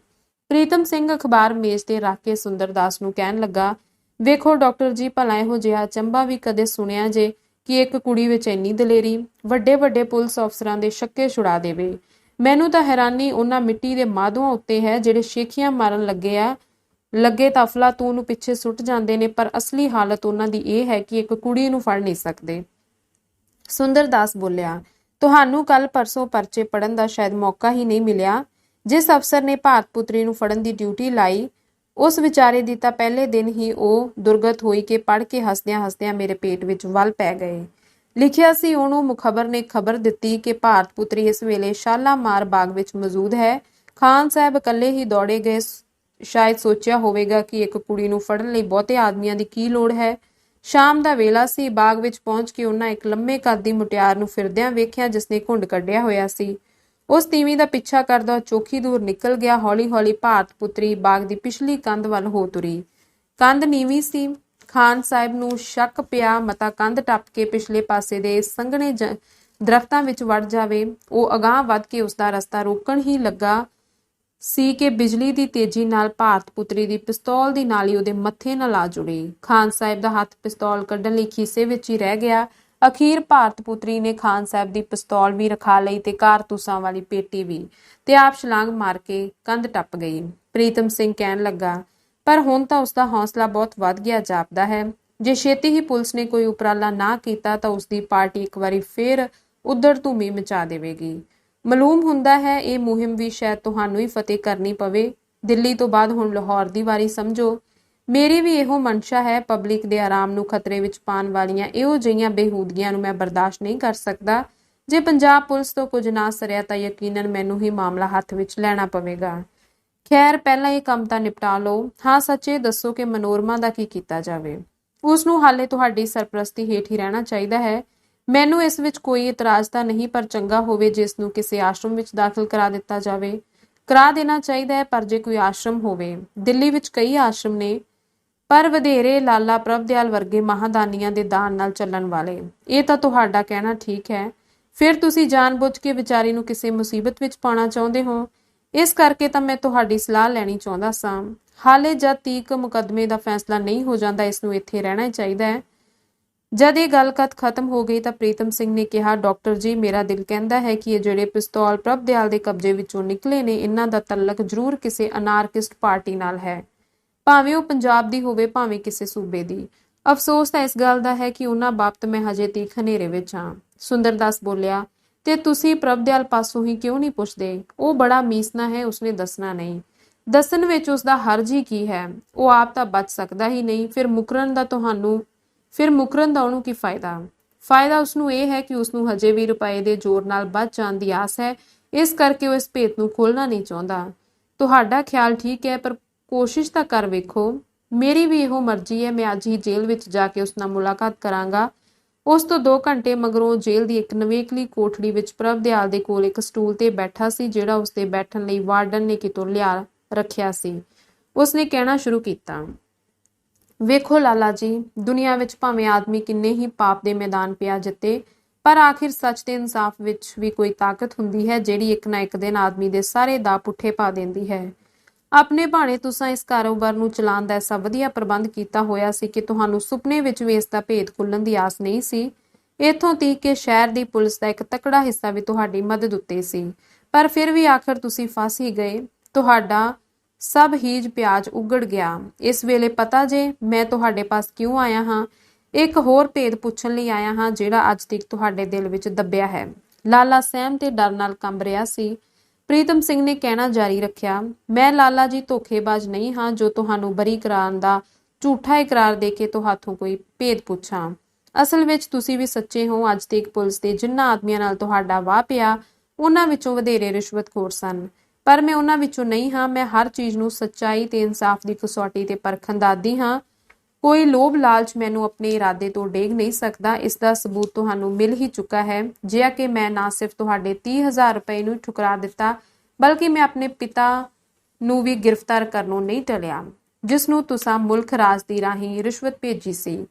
ਪ੍ਰੀਤਮ ਸਿੰਘ ਅਖਬਾਰ ਮੇਜ਼ ਤੇ ਰੱਖ ਕੇ ਸੁੰਦਰਦਾਸ ਨੂੰ ਕਹਿਣ ਲੱਗਾ, ਵੇਖੋ ਡਾਕਟਰ ਜੀ, ਭਲਾ ਇਹੋ ਜਿਹਾ ਚੰਬਾ ਵੀ ਕਦੇ ਸੁਣਿਆ ਜੇ ਕਿ ਇੱਕ ਕੁੜੀ ਵਿੱਚ ਇੰਨੀ ਦਲੇਰੀ, ਵੱਡੇ ਵੱਡੇ ਪੁਲਿਸ ਅਫਸਰਾਂ ਦੇ ਸ਼ੱਕੇ ਛੁਡਾ ਦੇਵੇ। ਮੈਨੂੰ ਤਾਂ ਹੈਰਾਨੀ ਉਹਨਾਂ ਮਿੱਟੀ ਦੇ ਮਾਧੂਆਂ ਉੱਤੇ ਹੈ ਜਿਹੜੇ ਸ਼ੇਖੀਆਂ ਮਾਰਨ ਲੱਗੇ ਤਾਂ ਅਫਲਾਤੂਨ ਨੂੰ ਪਿੱਛੇ ਸੁੱਟ ਜਾਂਦੇ ਨੇ, ਪਰ ਅਸਲੀ ਹਾਲਤ ਉਹਨਾਂ ਦੀ ਇਹ ਹੈ ਕਿ ਇੱਕ ਕੁੜੀ ਨੂੰ ਫੜ ਨਹੀਂ ਸਕਦੇ। ਸੁੰਦਰਦਾਸ ਬੋਲਿਆ, ਤੁਹਾਨੂੰ ਕੱਲ ਪਰਸੋਂ ਪਰਚੇ ਪੜਨ ਦਾ ਸ਼ਾਇਦ ਮੌਕਾ ਹੀ ਨਹੀਂ ਮਿਲਿਆ। ਜਿਸ ਅਫਸਰ ਨੇ ਭਾਰਤ ਪੁੱਤਰੀ ਨੂੰ ਫੜਨ ਦੀ ਡਿਊਟੀ ਲਾਈ, ਉਸ ਵਿਚਾਰੇ ਦੀ ਤਾਂ ਪਹਿਲੇ ਦਿਨ ਹੀ ਉਹ ਦੁਰਗਤ ਹੋਈ ਕਿ ਪੜ੍ਹ ਕੇ ਹੱਸਦਿਆਂ ਹੱਸਦਿਆਂ ਮੇਰੇ ਪੇਟ ਵਿੱਚ ਵੱਲ ਪੈ ਗਏ। ਲਿਖਿਆ ਸੀ ਉਹਨੂੰ ਮੁਖਬਰ ਨੇ ਖਬਰ ਦਿੱਤੀ ਕਿ ਭਾਰਤ ਪੁੱਤਰੀ ਇਸ ਵੇਲੇ ਸ਼ਾਲਾਮਾਰ ਬਾਗ ਵਿੱਚ ਮੌਜੂਦ ਹੈ। ਖਾਨ ਸਾਹਿਬ ਇਕੱਲੇ ਹੀ ਦੌੜੇ ਗਏ। ਸ਼ਾਇਦ ਸੋਚਿਆ ਹੋਵੇਗਾ ਕਿ ਇੱਕ ਕੁੜੀ ਨੂੰ ਫੜਨ ਲਈ ਬਹੁਤੇ ਆਦਮੀਆਂ ਦੀ ਕੀ ਲੋੜ ਹੈ। ਸ਼ਾਮ ਦਾ ਵੇਲਾ ਸੀ। ਬਾਗ ਵਿੱਚ ਪਹੁੰਚ ਕੇ ਉਹਨਾਂ ਇੱਕ ਲੰਮੇ ਕੱਦ ਦੀ ਮੁਟਿਆਰ ਨੂੰ ਫਿਰਦਿਆਂ ਵੇਖਿਆ ਜਿਸਨੇ ਘੁੰਡ ਕੱਢਿਆ ਹੋਇਆ ਸੀ। ਉਸ ਤੀਵੀਂ ਦਾ ਪਿੱਛਾ ਕਰਦਾ ਚੋਖੀ ਦੂਰ ਨਿਕਲ ਗਿਆ। ਹੌਲੀ ਹੌਲੀ ਭਾਰਤ ਪੁੱਤਰੀ ਬਾਗ ਦੀ ਪਿਛਲੀ ਕੰਧ ਵੱਲ ਹੋ ਤੁਰੀ। ਕੰਧ ਨੀਵੀਂ ਸੀ। ਖਾਨ ਸਾਹਿਬ ਨੂੰ ਸ਼ੱਕ ਪਿਆ ਮਤਾ ਕੰਧ ਟੱਪ ਕੇ ਪਿਛਲੇ ਪਾਸੇ ਦੇ ਸੰਘਣੇ ਦਰਖਤਾਂ ਵਿੱਚ ਵੜ ਜਾਵੇ। ਉਹ ਅਗਾਂਹ ਵੱਧ ਕੇ ਉਸ ਦਾ ਰਸਤਾ ਰੋਕਣ ਹੀ ਲੱਗਾ ਸੀ ਕਿ ਬਿਜਲੀ ਦੀ ਤੇਜ਼ੀ ਨਾਲ ਭਾਰਤ ਪੁੱਤਰੀ ਦੀ ਪਿਸਤੌਲ ਦੀ ਨਾਲੀ ਉਹਦੇ ਮੱਥੇ ਨਾਲ ਆ ਜੁੜੀ। ਖਾਨ ਸਾਹਿਬ ਦਾ ਹੱਥ ਪਿਸਤੌਲ ਕੱਢਣ ਲਈ ਖੀਸੇ ਵਿੱਚ ਹੀ ਰਹਿ ਗਿਆ। ਅਖੀਰ ਭਾਰਤ ਪੁੱਤਰੀ ਨੇ ਖਾਨ ਸਾਹਿਬ ਦੀ ਪਿਸਤੌਲ ਵੀ ਰਖਾ ਲਈ ਤੇ ਕਾਰਤੂਸਾਂ ਵਾਲੀ ਪੇਟੀ ਵੀ, ਤੇ ਆਪ ਛਲਾਂਗ ਮਾਰ ਕੇ ਕੰਧ ਟੱਪ ਗਈ। ਪ੍ਰੀਤਮ ਸਿੰਘ ਕਹਿਣ ਲੱਗਾ, ਪਰ ਹੁਣ ਤਾਂ ਉਸਦਾ ਹੌਸਲਾ ਬਹੁਤ ਵੱਧ ਗਿਆ ਜਾਪਦਾ ਹੈ। ਜੇ ਛੇਤੀ ਹੀ ਪੁਲਿਸ ਨੇ ਕੋਈ ਉਪਰਾਲਾ ਨਾ ਕੀਤਾ ਤਾਂ ਉਸਦੀ ਪਾਰਟੀ ਇੱਕ ਵਾਰੀ ਫੇਰ ਉਧੜ ਧੂਮੀ ਮਚਾ ਦੇਵੇਗੀ। ਮਾਲੂਮ ਹੁੰਦਾ ਹੈ ਇਹ ਮੁਹਿੰਮ ਵੀ ਸ਼ਾਇਦ ਤੁਹਾਨੂੰ ਹੀ ਫਤਿਹ ਕਰਨੀ ਪਵੇ। ਦਿੱਲੀ ਤੋਂ ਬਾਅਦ ਹੁਣ ਲਾਹੌਰ ਦੀ ਵਾਰੀ ਸਮਝੋ। ਮੇਰੀ ਵੀ ਇਹੋ ਮਨਸ਼ਾ ਹੈ। ਪਬਲਿਕ ਦੇ ਆਰਾਮ ਨੂੰ ਖਤਰੇ ਵਿੱਚ ਪਾਉਣ ਵਾਲੀਆਂ ਇਹੋ ਜਿਹੀਆਂ ਬੇਹੂਦਗੀਆਂ ਨੂੰ ਮੈਂ ਬਰਦਾਸ਼ਤ ਨਹੀਂ ਕਰ ਸਕਦਾ। ਜੇ ਪੰਜਾਬ ਪੁਲਿਸ ਤੋਂ ਕੁਝ ਨਾ ਸਰਿਆ ਤਾਂ ਯਕੀਨਨ ਮੈਨੂੰ ਹੀ ਮਾਮਲਾ ਹੱਥ ਵਿੱਚ ਲੈਣਾ ਪਵੇਗਾ। ਖੈਰ, ਪਹਿਲਾਂ ਇਹ ਕੰਮ ਤਾਂ ਨਿਪਟਾ ਲਓ। ਹਾਂ, ਸੱਚੇ ਦੱਸੋ ਕਿ ਮਨੋਰਮਾ ਦਾ ਕੀ ਕੀਤਾ ਜਾਵੇ? ਉਸ ਨੂੰ ਹਾਲੇ ਤੁਹਾਡੀ ਸਰਪ੍ਰਸਤੀ ਹੇਠ ਹੀ ਰਹਿਣਾ ਚਾਹੀਦਾ ਹੈ। ਮੈਨੂੰ ਇਸ ਵਿੱਚ ਕੋਈ ਇਤਰਾਜ਼ ਤਾਂ ਨਹੀਂ, ਪਰ ਚੰਗਾ ਹੋਵੇ ਜਿਸ ਨੂੰ ਕਿਸੇ ਆਸ਼ਰਮ ਵਿੱਚ ਦਾਖਲ ਕਰਾ ਦਿੱਤਾ ਜਾਵੇ। ਕਰਾ ਦੇਣਾ ਚਾਹੀਦਾ ਹੈ, ਪਰ ਜੇ ਕੋਈ ਆਸ਼ਰਮ ਹੋਵੇ। ਦਿੱਲੀ ਵਿੱਚ ਕਈ ਆਸ਼ਰਮ ਨੇ, ਪਰ ਵਧੇਰੇ ਲਾਲਾ ਪ੍ਰਭਦਿਆਲ ਵਰਗੇ ਮਹਾਦਾਨੀਆਂ ਦੇ ਦਾਨ ਨਾਲ ਚੱਲਣ ਵਾਲੇ। ਇਹ ਤਾਂ ਤੁਹਾਡਾ ਕਹਿਣਾ ਠੀਕ ਹੈ। ਫਿਰ ਤੁਸੀਂ ਜਾਣਬੁੱਝ ਕੇ ਵਿਚਾਰੀ ਨੂੰ ਕਿਸੇ ਮੁਸੀਬਤ ਵਿੱਚ ਪਾਉਣਾ ਚਾਹੁੰਦੇ ਹੋ। ਇਸ ਕਰਕੇ ਤਾਂ ਮੈਂ ਤੁਹਾਡੀ ਸਲਾਹ ਲੈਣੀ ਚਾਹੁੰਦਾ ਸਾਂ। ਹਾਲੇ ਜਦ ਤੀਕ ਮੁਕੱਦਮੇ ਦਾ ਫੈਸਲਾ ਨਹੀਂ ਹੋ ਜਾਂਦਾ, ਇਸ ਨੂੰ ਇੱਥੇ ਰਹਿਣਾ ਚਾਹੀਦਾ ਹੈ। ਜਦ ਇਹ ਗੱਲਕਥ ਖਤਮ ਹੋ ਗਈ ਤਾਂ ਪ੍ਰੀਤਮ ਸਿੰਘ ਨੇ ਕਿਹਾ, ਡਾਕਟਰ ਜੀ, ਮੇਰਾ ਦਿਲ ਕਹਿੰਦਾ ਹੈ ਕਿ ਇਹ ਜਿਹੜੇ ਪਿਸਤੌਲ ਪ੍ਰਭਦਿਆਲ ਦੇ ਕਬਜ਼ੇ ਵਿੱਚੋਂ ਨਿਕਲੇ ਨੇ, ਇਹਨਾਂ ਦਾ ਤਲਕ ਜ਼ਰੂਰ ਕਿਸੇ ਅਨਾਰਕਿਸਟ ਪਾਰਟੀ ਨਾਲ ਹੈ, ਭਾਵੇਂ ਉਹ ਪੰਜਾਬ ਦੀ ਹੋਵੇ ਭਾਵੇਂ ਕਿਸੇ ਸੂਬੇ ਦੀ। ਅਫਸੋਸ ਤਾਂ ਇਸ ਗੱਲ ਦਾ ਹੈ ਕਿ ਉਹਨਾਂ ਬਾਬਤ ਮੈਂ ਹਜੇ ਤੀਕ ਹਨੇਰੇ ਵਿੱਚ ਹਾਂ। ਸੁੰਦਰਦਾਸ ਬੋਲਿਆ, ਤੇ ਤੁਸੀਂ ਪ੍ਰਭਦਿਆਲ ਪਾਸੋਂ ਹੀ ਕਿਉਂ ਨਹੀਂ ਪੁੱਛਦੇ? ਉਹ ਬੜਾ ਮੀਸਨਾ ਹੈ, ਉਸਨੇ ਦੱਸਣਾ ਨਹੀਂ। ਦੱਸਣ ਵਿੱਚ ਉਸਦਾ ਹਰਜ ਹੀ ਕੀ ਹੈ? ਉਹ ਆਪ ਤਾਂ ਬਚ ਸਕਦਾ ਹੀ ਨਹੀਂ, ਫਿਰ ਮੁਕਰਨ ਦਾ ਉਹਨੂੰ ਕੀ ਫਾਇਦਾ? ਫਾਇਦਾ ਉਸਨੂੰ ਇਹ ਹੈ ਕਿ ਉਸਨੂੰ ਹਜੇ ਵੀ ਰੁਪਏ ਦੇ ਜ਼ੋਰ ਨਾਲ ਬਚ ਜਾਣ ਦੀ ਆਸ ਹੈ, ਇਸ ਕਰਕੇ ਉਹ ਇਸ ਭੇਤ ਨੂੰ ਖੋਲ੍ਹਣਾ ਨਹੀਂ ਚਾਹੁੰਦਾ। ਤੁਹਾਡਾ ਖਿਆਲ ਠੀਕ ਹੈ, ਪਰ ਕੋਸ਼ਿਸ਼ ਤਾਂ ਕਰ ਵੇਖੋ। ਮੇਰੀ ਵੀ ਇਹੋ ਮਰਜ਼ੀ ਹੈ। ਮੈਂ ਅੱਜ ਹੀ ਜੇਲ੍ਹ ਵਿੱਚ ਜਾ ਕੇ ਉਸ ਨਾਲ ਮੁਲਾਕਾਤ ਕਰਾਂਗਾ। ਉਸ ਤੋਂ 2 ਘੰਟੇ ਮਗਰੋਂ ਜੇਲ੍ਹ ਦੀ ਇੱਕ ਨਵੇਕਲੀ ਕੋਠੜੀ ਵਿੱਚ ਪ੍ਰਭਦਿਆਲ ਦੇ ਕੋਲ ਇੱਕ ਸਟੂਲ ਤੇ ਬੈਠਾ ਸੀ, ਜਿਹੜਾ ਉਸਦੇ ਬੈਠਣ ਲਈ ਵਾਰਡਨ ਨੇ ਕਿਤੋਂ ਲਿਆ ਰੱਖਿਆ ਸੀ। ਉਸਨੇ ਕਹਿਣਾ ਸ਼ੁਰੂ ਕੀਤਾ, ਵੇਖੋ ਲਾਲਾ ਜੀ, ਦੁਨੀਆ ਵਿੱਚ ਭਾਵੇਂ ਆਦਮੀ ਕਿੰਨੇ ਹੀ ਪਾਪ ਦੇ ਮੈਦਾਨ ਪਿਆ ਜਿੱਤੇ, ਪਰ ਆਖਿਰ ਸੱਚ ਤੇ ਇਨਸਾਫ ਵਿੱਚ ਵੀ ਕੋਈ ਤਾਕਤ ਹੁੰਦੀ ਹੈ ਜਿਹੜੀ ਇੱਕ ਨਾ ਇੱਕ ਦਿਨ ਆਦਮੀ ਦੇ ਸਾਰੇ ਦਾਅ ਪੁੱਠੇ ਪਾ ਦਿੰਦੀ ਹੈ। ਆਪਣੇ ਭਾਣੇ ਤੁਸੀਂ ਇਸ ਕਾਰੋਬਾਰ ਨੂੰ ਚਲਾਉਣ ਦਾ ਐਸਾ ਵਧੀਆ ਪ੍ਰਬੰਧ ਕੀਤਾ ਹੋਇਆ ਸੀ ਕਿ ਤੁਹਾਨੂੰ ਸੁਪਨੇ ਵਿੱਚ ਵੀ ਇਸ ਦਾ ਭੇਦ ਖੁੱਲ੍ਹਣ ਦੀ ਆਸ ਨਹੀਂ ਸੀ। ਇੱਥੋਂ ਤੀਕ ਕਿ ਸ਼ਹਿਰ ਦੀ ਪੁਲਿਸ ਦਾ ਇੱਕ ਤਕੜਾ ਹਿੱਸਾ ਵੀ ਤੁਹਾਡੀ ਮਦਦ ਉੱਤੇ ਸੀ। ਪਰ ਫਿਰ ਵੀ ਆਖਰ ਤੁਸੀਂ ਫਸ ਹੀ ਗਏ। ਤੁਹਾਡਾ ਸਭ ਹੀਜ ਪਿਆਜ਼ ਉਗੜ ਗਿਆ। ਇਸ ਵੇਲੇ ਪਤਾ ਜੇ ਮੈਂ ਤੁਹਾਡੇ ਪਾਸ ਕਿਉਂ ਆਇਆ ਹਾਂ? ਇੱਕ ਹੋਰ ਭੇਦ ਪੁੱਛਣ ਲਈ ਆਇਆ ਹਾਂ ਜਿਹੜਾ ਅੱਜ ਤੱਕ ਤੁਹਾਡੇ ਦਿਲ ਵਿੱਚ ਦੱਬਿਆ ਹੈ। ਲਾਲਾ ਸਹਿਮ ਤੇ ਡਰ ਨਾਲ ਕੰਬ ਰਿਹਾ ਸੀ। ਪ੍ਰੀਤਮ ਸਿੰਘ ਨੇ ਕਹਿਣਾ ਜਾਰੀ ਰੱਖਿਆ, ਮੈਂ ਲਾਲਾ ਜੀ ਧੋਖੇਬਾਜ਼ ਨਹੀਂ ਹਾਂ ਜੋ ਤੁਹਾਨੂੰ ਬਰੀ ਕਰਾਉਣ ਦਾ ਝੂਠਾ ਇਕਰਾਰ ਦੇ ਕੇ ਤੁਹਾਥੋਂ ਕੋਈ ਭੇਦ ਪੁੱਛਾਂ। ਅਸਲ ਵਿੱਚ ਤੁਸੀਂ ਵੀ ਸੱਚੇ ਹੋ। ਅੱਜ ਤੱਕ ਪੁਲਿਸ ਦੇ ਜਿਨ੍ਹਾਂ ਆਦਮੀਆਂ ਨਾਲ ਤੁਹਾਡਾ ਵਾਹ ਪਿਆ ਉਹਨਾਂ ਵਿੱਚੋਂ ਵਧੇਰੇ ਰਿਸ਼ਵਤਖੋਰ ਸਨ, ਪਰ ਮੈਂ ਉਹਨਾਂ ਵਿੱਚੋਂ ਨਹੀਂ ਹਾਂ। ਮੈਂ ਹਰ ਚੀਜ਼ ਨੂੰ ਸੱਚਾਈ ਤੇ ਇਨਸਾਫ ਦੀ ਕਸੌਟੀ ਤੇ ਪਰਖਣ ਦਾ ਆਦੀ ਹਾਂ। ਕੋਈ ਲੋਭ ਲਾਲਚ ਮੈਨੂੰ ਆਪਣੇ ਇਰਾਦੇ ਤੋਂ ਡੇਗ ਨਹੀਂ ਸਕਦਾ। ਇਸ ਦਾ ਸਬੂਤ ਤੁਹਾਨੂੰ ਮਿਲ ਹੀ ਚੁੱਕਾ ਹੈ। ਜਿਹਾ ਕਿ ਮੈਂ ਨਾ ਸਿਰਫ ਤੁਹਾਡੇ 30,000 ਰੁਪਏ ਨੂੰ ਠੁਕਰਾ ਦਿੱਤਾ, ਬਲਕਿ ਮੈਂ ਆਪਣੇ ਪਿਤਾ ਨੂੰ ਵੀ ਗ੍ਰਿਫਤਾਰ ਕਰਨੋਂ ਨਹੀਂ ਟਲਿਆ, ਜਿਸ ਨੂੰ ਤੁਸੀਂ ਮੁਲਕ ਰਾਜ ਦੀ ਰਾਹੀਂ ਰਿਸ਼ਵਤ ਭੇਜੀ ਸੀ।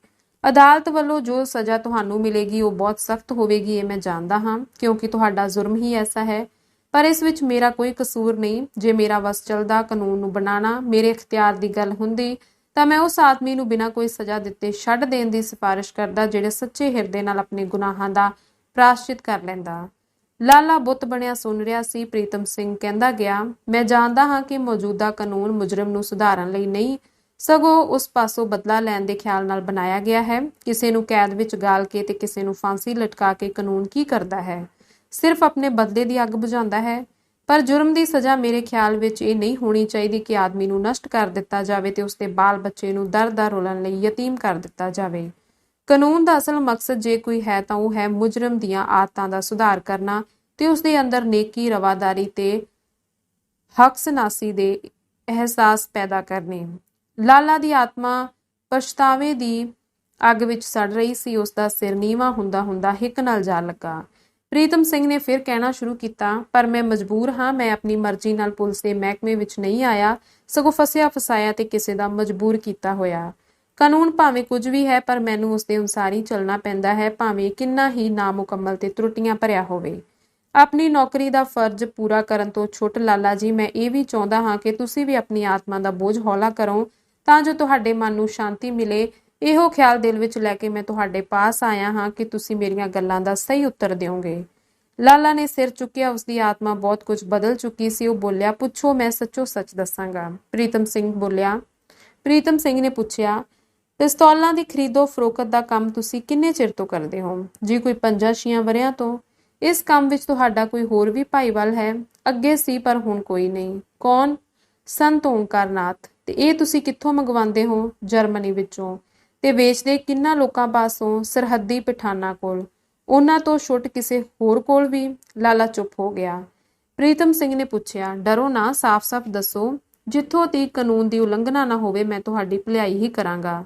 ਅਦਾਲਤ ਵੱਲੋਂ ਜੋ ਸਜ਼ਾ ਤੁਹਾਨੂੰ ਮਿਲੇਗੀ ਉਹ ਬਹੁਤ ਸਖਤ ਹੋਵੇਗੀ, ਇਹ ਮੈਂ ਜਾਣਦਾ ਹਾਂ, ਕਿਉਂਕਿ ਤੁਹਾਡਾ ਜੁਰਮ ਹੀ ਐਸਾ ਹੈ। ਪਰ ਇਸ ਵਿੱਚ ਮੇਰਾ ਕੋਈ ਕਸੂਰ ਨਹੀਂ। ਜੇ ਮੇਰਾ ਵਸ ਚੱਲਦਾ ਕਾਨੂੰਨ ਨੂੰ ਬਣਾਉਣਾ ਮੇਰੇ ਇਖਤਿਆਰ ਦੀ ਗੱਲ ਹੁੰਦੀ ਤਾਂ ਮੈਂ ਉਸ ਆਦਮੀ ਨੂੰ ਬਿਨਾਂ ਕੋਈ ਸਜ਼ਾ ਦਿੱਤੇ ਛੱਡ ਦੇਣ ਦੀ ਸਿਫਾਰਿਸ਼ ਕਰਦਾ ਜਿਹੜੇ ਸੱਚੇ ਹਿਰਦੇ ਨਾਲ ਆਪਣੇ ਗੁਨਾਹਾਂ ਦਾ ਪ੍ਰਾਸ਼ਚਿਤ ਕਰ ਲੈਂਦਾ। ਲਾਲਾ ਬੁੱਤ ਬਣਿਆ ਸੁਣ ਰਿਹਾ ਸੀ। ਪ੍ਰੀਤਮ ਸਿੰਘ ਕਹਿੰਦਾ ਗਿਆ, ਮੈਂ ਜਾਣਦਾ ਹਾਂ ਕਿ ਮੌਜੂਦਾ ਕਾਨੂੰਨ ਮੁਜਰਮ ਨੂੰ ਸੁਧਾਰਨ ਲਈ ਨਹੀਂ, ਸਗੋਂ ਉਸ ਪਾਸੋਂ ਬਦਲਾ ਲੈਣ ਦੇ ਖਿਆਲ ਨਾਲ ਬਣਾਇਆ ਗਿਆ ਹੈ। ਕਿਸੇ ਨੂੰ ਕੈਦ ਵਿੱਚ ਗਾਲ ਕੇ ਤੇ ਕਿਸੇ ਨੂੰ ਫਾਂਸੀ ਲਟਕਾ ਕੇ ਕਾਨੂੰਨ ਕੀ ਕਰਦਾ ਹੈ? ਸਿਰਫ ਆਪਣੇ ਬਦਲੇ ਦੀ ਅੱਗ ਬੁਝਾਉਂਦਾ ਹੈ। ਪਰ ਜੁਰਮ ਦੀ ਸਜ਼ਾ ਮੇਰੇ ਖਿਆਲ ਵਿੱਚ ਇਹ ਨਹੀਂ ਹੋਣੀ ਚਾਹੀਦੀ ਕਿ ਆਦਮੀ ਨੂੰ ਨਸ਼ਟ ਕਰ ਦਿੱਤਾ ਜਾਵੇ ਤੇ ਉਸਦੇ ਬਾਲ ਬੱਚੇ ਨੂੰ ਦਰ-ਦਰ ਰੁਲਣ ਲਈ ਯਤੀਮ ਕਰ ਦਿੱਤਾ ਜਾਵੇ। ਕਾਨੂੰਨ ਦਾ ਅਸਲ ਮਕਸਦ ਜੇ ਕੋਈ ਹੈ ਤਾਂ ਉਹ ਹੈ ਮੁਜਰਮ ਦੀਆਂ ਆਦਤਾਂ ਦਾ ਸੁਧਾਰ ਕਰਨਾ ਤੇ ਉਸਦੇ ਅੰਦਰ ਨੇਕੀ, ਰਵਾਦਾਰੀ ਤੇ ਹਕਸਨਾਸੀ ਦੇ ਅਹਿਸਾਸ ਪੈਦਾ ਕਰਨੇ। ਲਾਲਾ ਦੀ ਆਤਮਾ ਪਛਤਾਵੇ ਦੀ ਅੱਗ ਵਿੱਚ ਸੜ ਰਹੀ ਸੀ। ਉਸਦਾ ਸਿਰ ਨੀਵਾਂ ਹੁੰਦਾ ਹੁੰਦਾ ਹਿੱਕ ਨਾਲ ਜਾ ਲੱਗਾ। ਪ੍ਰੀਤਮ ਸਿੰਘ ਨੇ ਫਿਰ ਕਹਿਣਾ ਸ਼ੁਰੂ ਕੀਤਾ, ਪਰ ਮੈਂ ਮਜਬੂਰ ਹਾਂ। ਮੈਂ ਆਪਣੀ ਮਰਜ਼ੀ ਨਾਲ ਪੁਲਿਸ ਦੇ ਮਹਿਕਮੇ ਵਿੱਚ ਨਹੀਂ ਆਇਆ, ਸਗੋਂ ਫਸਿਆ ਫਸਾਇਆ ਤੇ ਕਿਸੇ ਦਾ ਮਜਬੂਰ ਕੀਤਾ ਹੋਇਆ। ਕਾਨੂੰਨ ਭਾਵੇਂ ਕੁਝ ਵੀ ਹੈ, ਪਰ ਮੈਨੂੰ ਉਸਦੇ ਅਨੁਸਾਰ ਹੀ ਚੱਲਣਾ ਪੈਂਦਾ ਹੈ, ਭਾਵੇਂ ਕਿੰਨਾ ਹੀ ਨਾਮੁਕੰਮਲ ਤੇ ਤਰੁੱਟੀਆਂ ਭਰਿਆ ਹੋਵੇ। ਆਪਣੀ ਨੌਕਰੀ ਦਾ ਫਰਜ਼ ਪੂਰਾ ਕਰਨ ਤੋਂ ਛੁੱਟ ਲਾਲਾ ਜੀ, ਮੈਂ ਇਹ ਵੀ ਚਾਹੁੰਦਾ ਹਾਂ ਕਿ ਤੁਸੀਂ ਵੀ ਆਪਣੀ ਆਤਮਾ ਦਾ ਬੋਝ ਹੌਲਾ ਕਰੋ ਤਾਂ ਜੋ ਤੁਹਾਡੇ ਮਨ ਨੂੰ ਸ਼ਾਂਤੀ ਮਿਲੇ। ਇਹੋ ਖਿਆਲ ਦਿਲ ਵਿੱਚ ਲੈ ਕੇ ਮੈਂ ਤੁਹਾਡੇ ਪਾਸ ਆਇਆ ਹਾਂ ਕਿ ਤੁਸੀਂ ਮੇਰੀਆਂ ਗੱਲਾਂ ਦਾ ਸਹੀ ਉੱਤਰ ਦਿਓਗੇ। ਲਾਲਾ ਨੇ ਸਿਰ ਚੁੱਕਿਆ। ਉਸਦੀ ਆਤਮਾ ਬਹੁਤ ਕੁਝ ਬਦਲ ਚੁੱਕੀ ਸੀ। ਉਹ ਬੋਲਿਆ, ਪੁੱਛੋ, ਮੈਂ ਸੱਚੋ ਸੱਚ ਦੱਸਾਂਗਾ। ਪ੍ਰੀਤਮ ਸਿੰਘ ਨੇ ਪੁੱਛਿਆ, ਪਿਸਤੌਲਾਂ ਦੀ ਖਰੀਦੋ ਫਰੋਖਤ ਦਾ ਕੰਮ ਤੁਸੀਂ ਕਿੰਨੇ ਚਿਰ ਤੋਂ ਕਰਦੇ ਹੋ? ਜੀ ਕੋਈ 5-6 ਵਰਿਆਂ ਤੋਂ। ਇਸ ਕੰਮ ਵਿੱਚ ਤੁਹਾਡਾ ਕੋਈ ਹੋਰ ਵੀ ਭਾਈਵਾਲ ਹੈ? ਅੱਗੇ ਸੀ ਪਰ ਹੁਣ ਕੋਈ ਨਹੀਂ। ਕੌਣ? ਸੰਤ ਓਂਕਾਰਨਾਥ। ਤੇ ਇਹ ਤੁਸੀਂ ਕਿੱਥੋਂ ਮੰਗਵਾਉਂਦੇ ਹੋ? ਜਰਮਨੀ ਵਿੱਚੋਂ। ਤੇ ਵੇਚਦੇ ਕਿੰਨਾ ਲੋਕਾਂ ਪਾਸੋਂ? ਸਰਹੱਦੀ ਪਠਾਨਾਂ ਕੋਲ। ਉਹਨਾਂ ਤੋਂ ਛੁੱਟ ਕਿਸੇ ਹੋਰ ਕੋਲ ਵੀ? ਲਾਲਾ ਚੁੱਪ ਹੋ ਗਿਆ। ਪ੍ਰੀਤਮ ਸਿੰਘ ਨੇ ਪੁੱਛਿਆ, ਡਰੋ ਨਾ, ਸਾਫ਼-ਸਾਫ਼ ਦੱਸੋ। ਜਿੱਥੋਂ ਤੀਕ ਕਾਨੂੰਨ ਦੀ ਉਲੰਘਣਾ ਨਾ ਹੋਵੇ ਮੈਂ ਤੁਹਾਡੀ ਭਲਾਈ ਹੀ ਕਰਾਂਗਾ।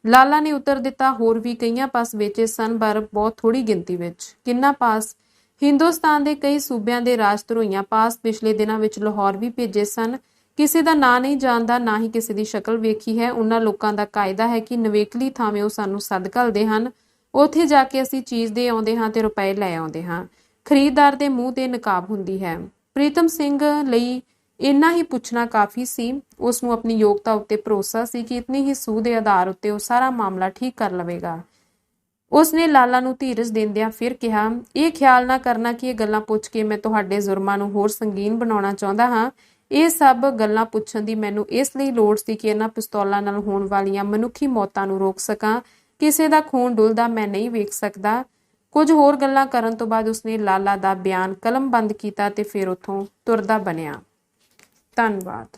ਲਾਲਾ ਨੇ ਉੱਤਰ ਦਿੱਤਾ, ਹੋਰ ਵੀ ਕਈਆਂ ਪਾਸ ਵੇਚੇ ਸਨ, ਪਰ ਬਹੁਤ ਥੋੜੀ ਗਿਣਤੀ ਵਿੱਚ। ਕਿੰਨਾ ਪਾਸ? ਹਿੰਦੁਸਤਾਨ ਦੇ ਕਈ ਸੂਬਿਆਂ ਦੇ ਰਾਜ ਧਰੋਈਆਂ ਪਾਸ। ਪਿਛਲੇ ਦਿਨਾਂ ਵਿੱਚ ਲਾਹੌਰ ਵੀ ਭੇਜੇ ਸਨ। ਕਿਸੇ ਦਾ ਨਾਂ ਨਹੀਂ ਜਾਣਦਾ, ਨਾ ਹੀ ਕਿਸੇ ਦੀ ਸ਼ਕਲ ਵੇਖੀ ਹੈ। ਉਹਨਾਂ ਲੋਕਾਂ ਦਾ ਕਾਇਦਾ ਹੈ ਕਿ ਨਵੇਕਲੀ ਥਾਵੇਂ ਉਹ ਸਾਨੂੰ ਸੱਦ ਘੱਲਦੇ ਹਨ। ਉੱਥੇ ਜਾ ਕੇ ਅਸੀਂ ਚੀਜ਼ ਦੇ ਆਉਂਦੇ ਹਾਂ ਤੇ ਰੁਪਏ ਲੈ ਆਉਂਦੇ ਹਾਂ। ਖਰੀਦਦਾਰ ਦੇ ਮੂੰਹ ਤੇ ਨਕਾਬ ਹੁੰਦੀ ਹੈ। ਪ੍ਰੀਤਮ ਸਿੰਘ ਲਈ ਇੰਨਾ ਹੀ ਪੁੱਛਣਾ ਕਾਫੀ ਸੀ। ਉਸ ਨੂੰ ਆਪਣੀ ਯੋਗਤਾ ਉੱਤੇ ਭਰੋਸਾ ਸੀ ਕਿ ਇਤਨੀ ਹੀ ਸੂਹ ਦੇ ਆਧਾਰ ਉੱਤੇ ਉਹ ਸਾਰਾ ਮਾਮਲਾ ਠੀਕ ਕਰ ਲਵੇਗਾ। ਉਸਨੇ ਲਾਲਾ ਨੂੰ ਧੀਰਜ ਦਿੰਦਿਆਂ ਫਿਰ ਕਿਹਾ, ਇਹ ਖਿਆਲ ਨਾ ਕਰਨਾ ਕਿ ਇਹ ਗੱਲਾਂ ਪੁੱਛ ਕੇ ਮੈਂ ਤੁਹਾਡੇ ਜ਼ੁਰਮਾਂ ਨੂੰ ਹੋਰ ਸੰਗੀਨ ਬਣਾਉਣਾ ਚਾਹੁੰਦਾ ਹਾਂ। ਇਹ ਸਭ ਗੱਲਾਂ ਪੁੱਛਣ ਦੀ ਮੈਨੂੰ ਇਸ ਲਈ ਲੋੜ ਸੀ ਕਿ ਇਹਨਾਂ ਪਿਸਤੌਲਾਂ ਨਾਲ ਹੋਣ ਵਾਲੀਆਂ ਮਨੁੱਖੀ ਮੌਤਾਂ ਨੂੰ ਰੋਕ ਸਕਾਂ। ਕਿਸੇ ਦਾ ਖੂਨ ਡੁੱਲਦਾ ਮੈਂ ਨਹੀਂ ਵੇਖ ਸਕਦਾ। ਕੁਝ ਹੋਰ ਗੱਲਾਂ ਕਰਨ ਤੋਂ ਬਾਅਦ ਉਸਨੇ ਲਾਲਾ ਦਾ ਬਿਆਨ ਕਲਮਬੰਦ ਕੀਤਾ ਤੇ ਫਿਰ ਉੱਥੋਂ ਤੁਰਦਾ ਬਣਿਆ। ਧੰਨਵਾਦ।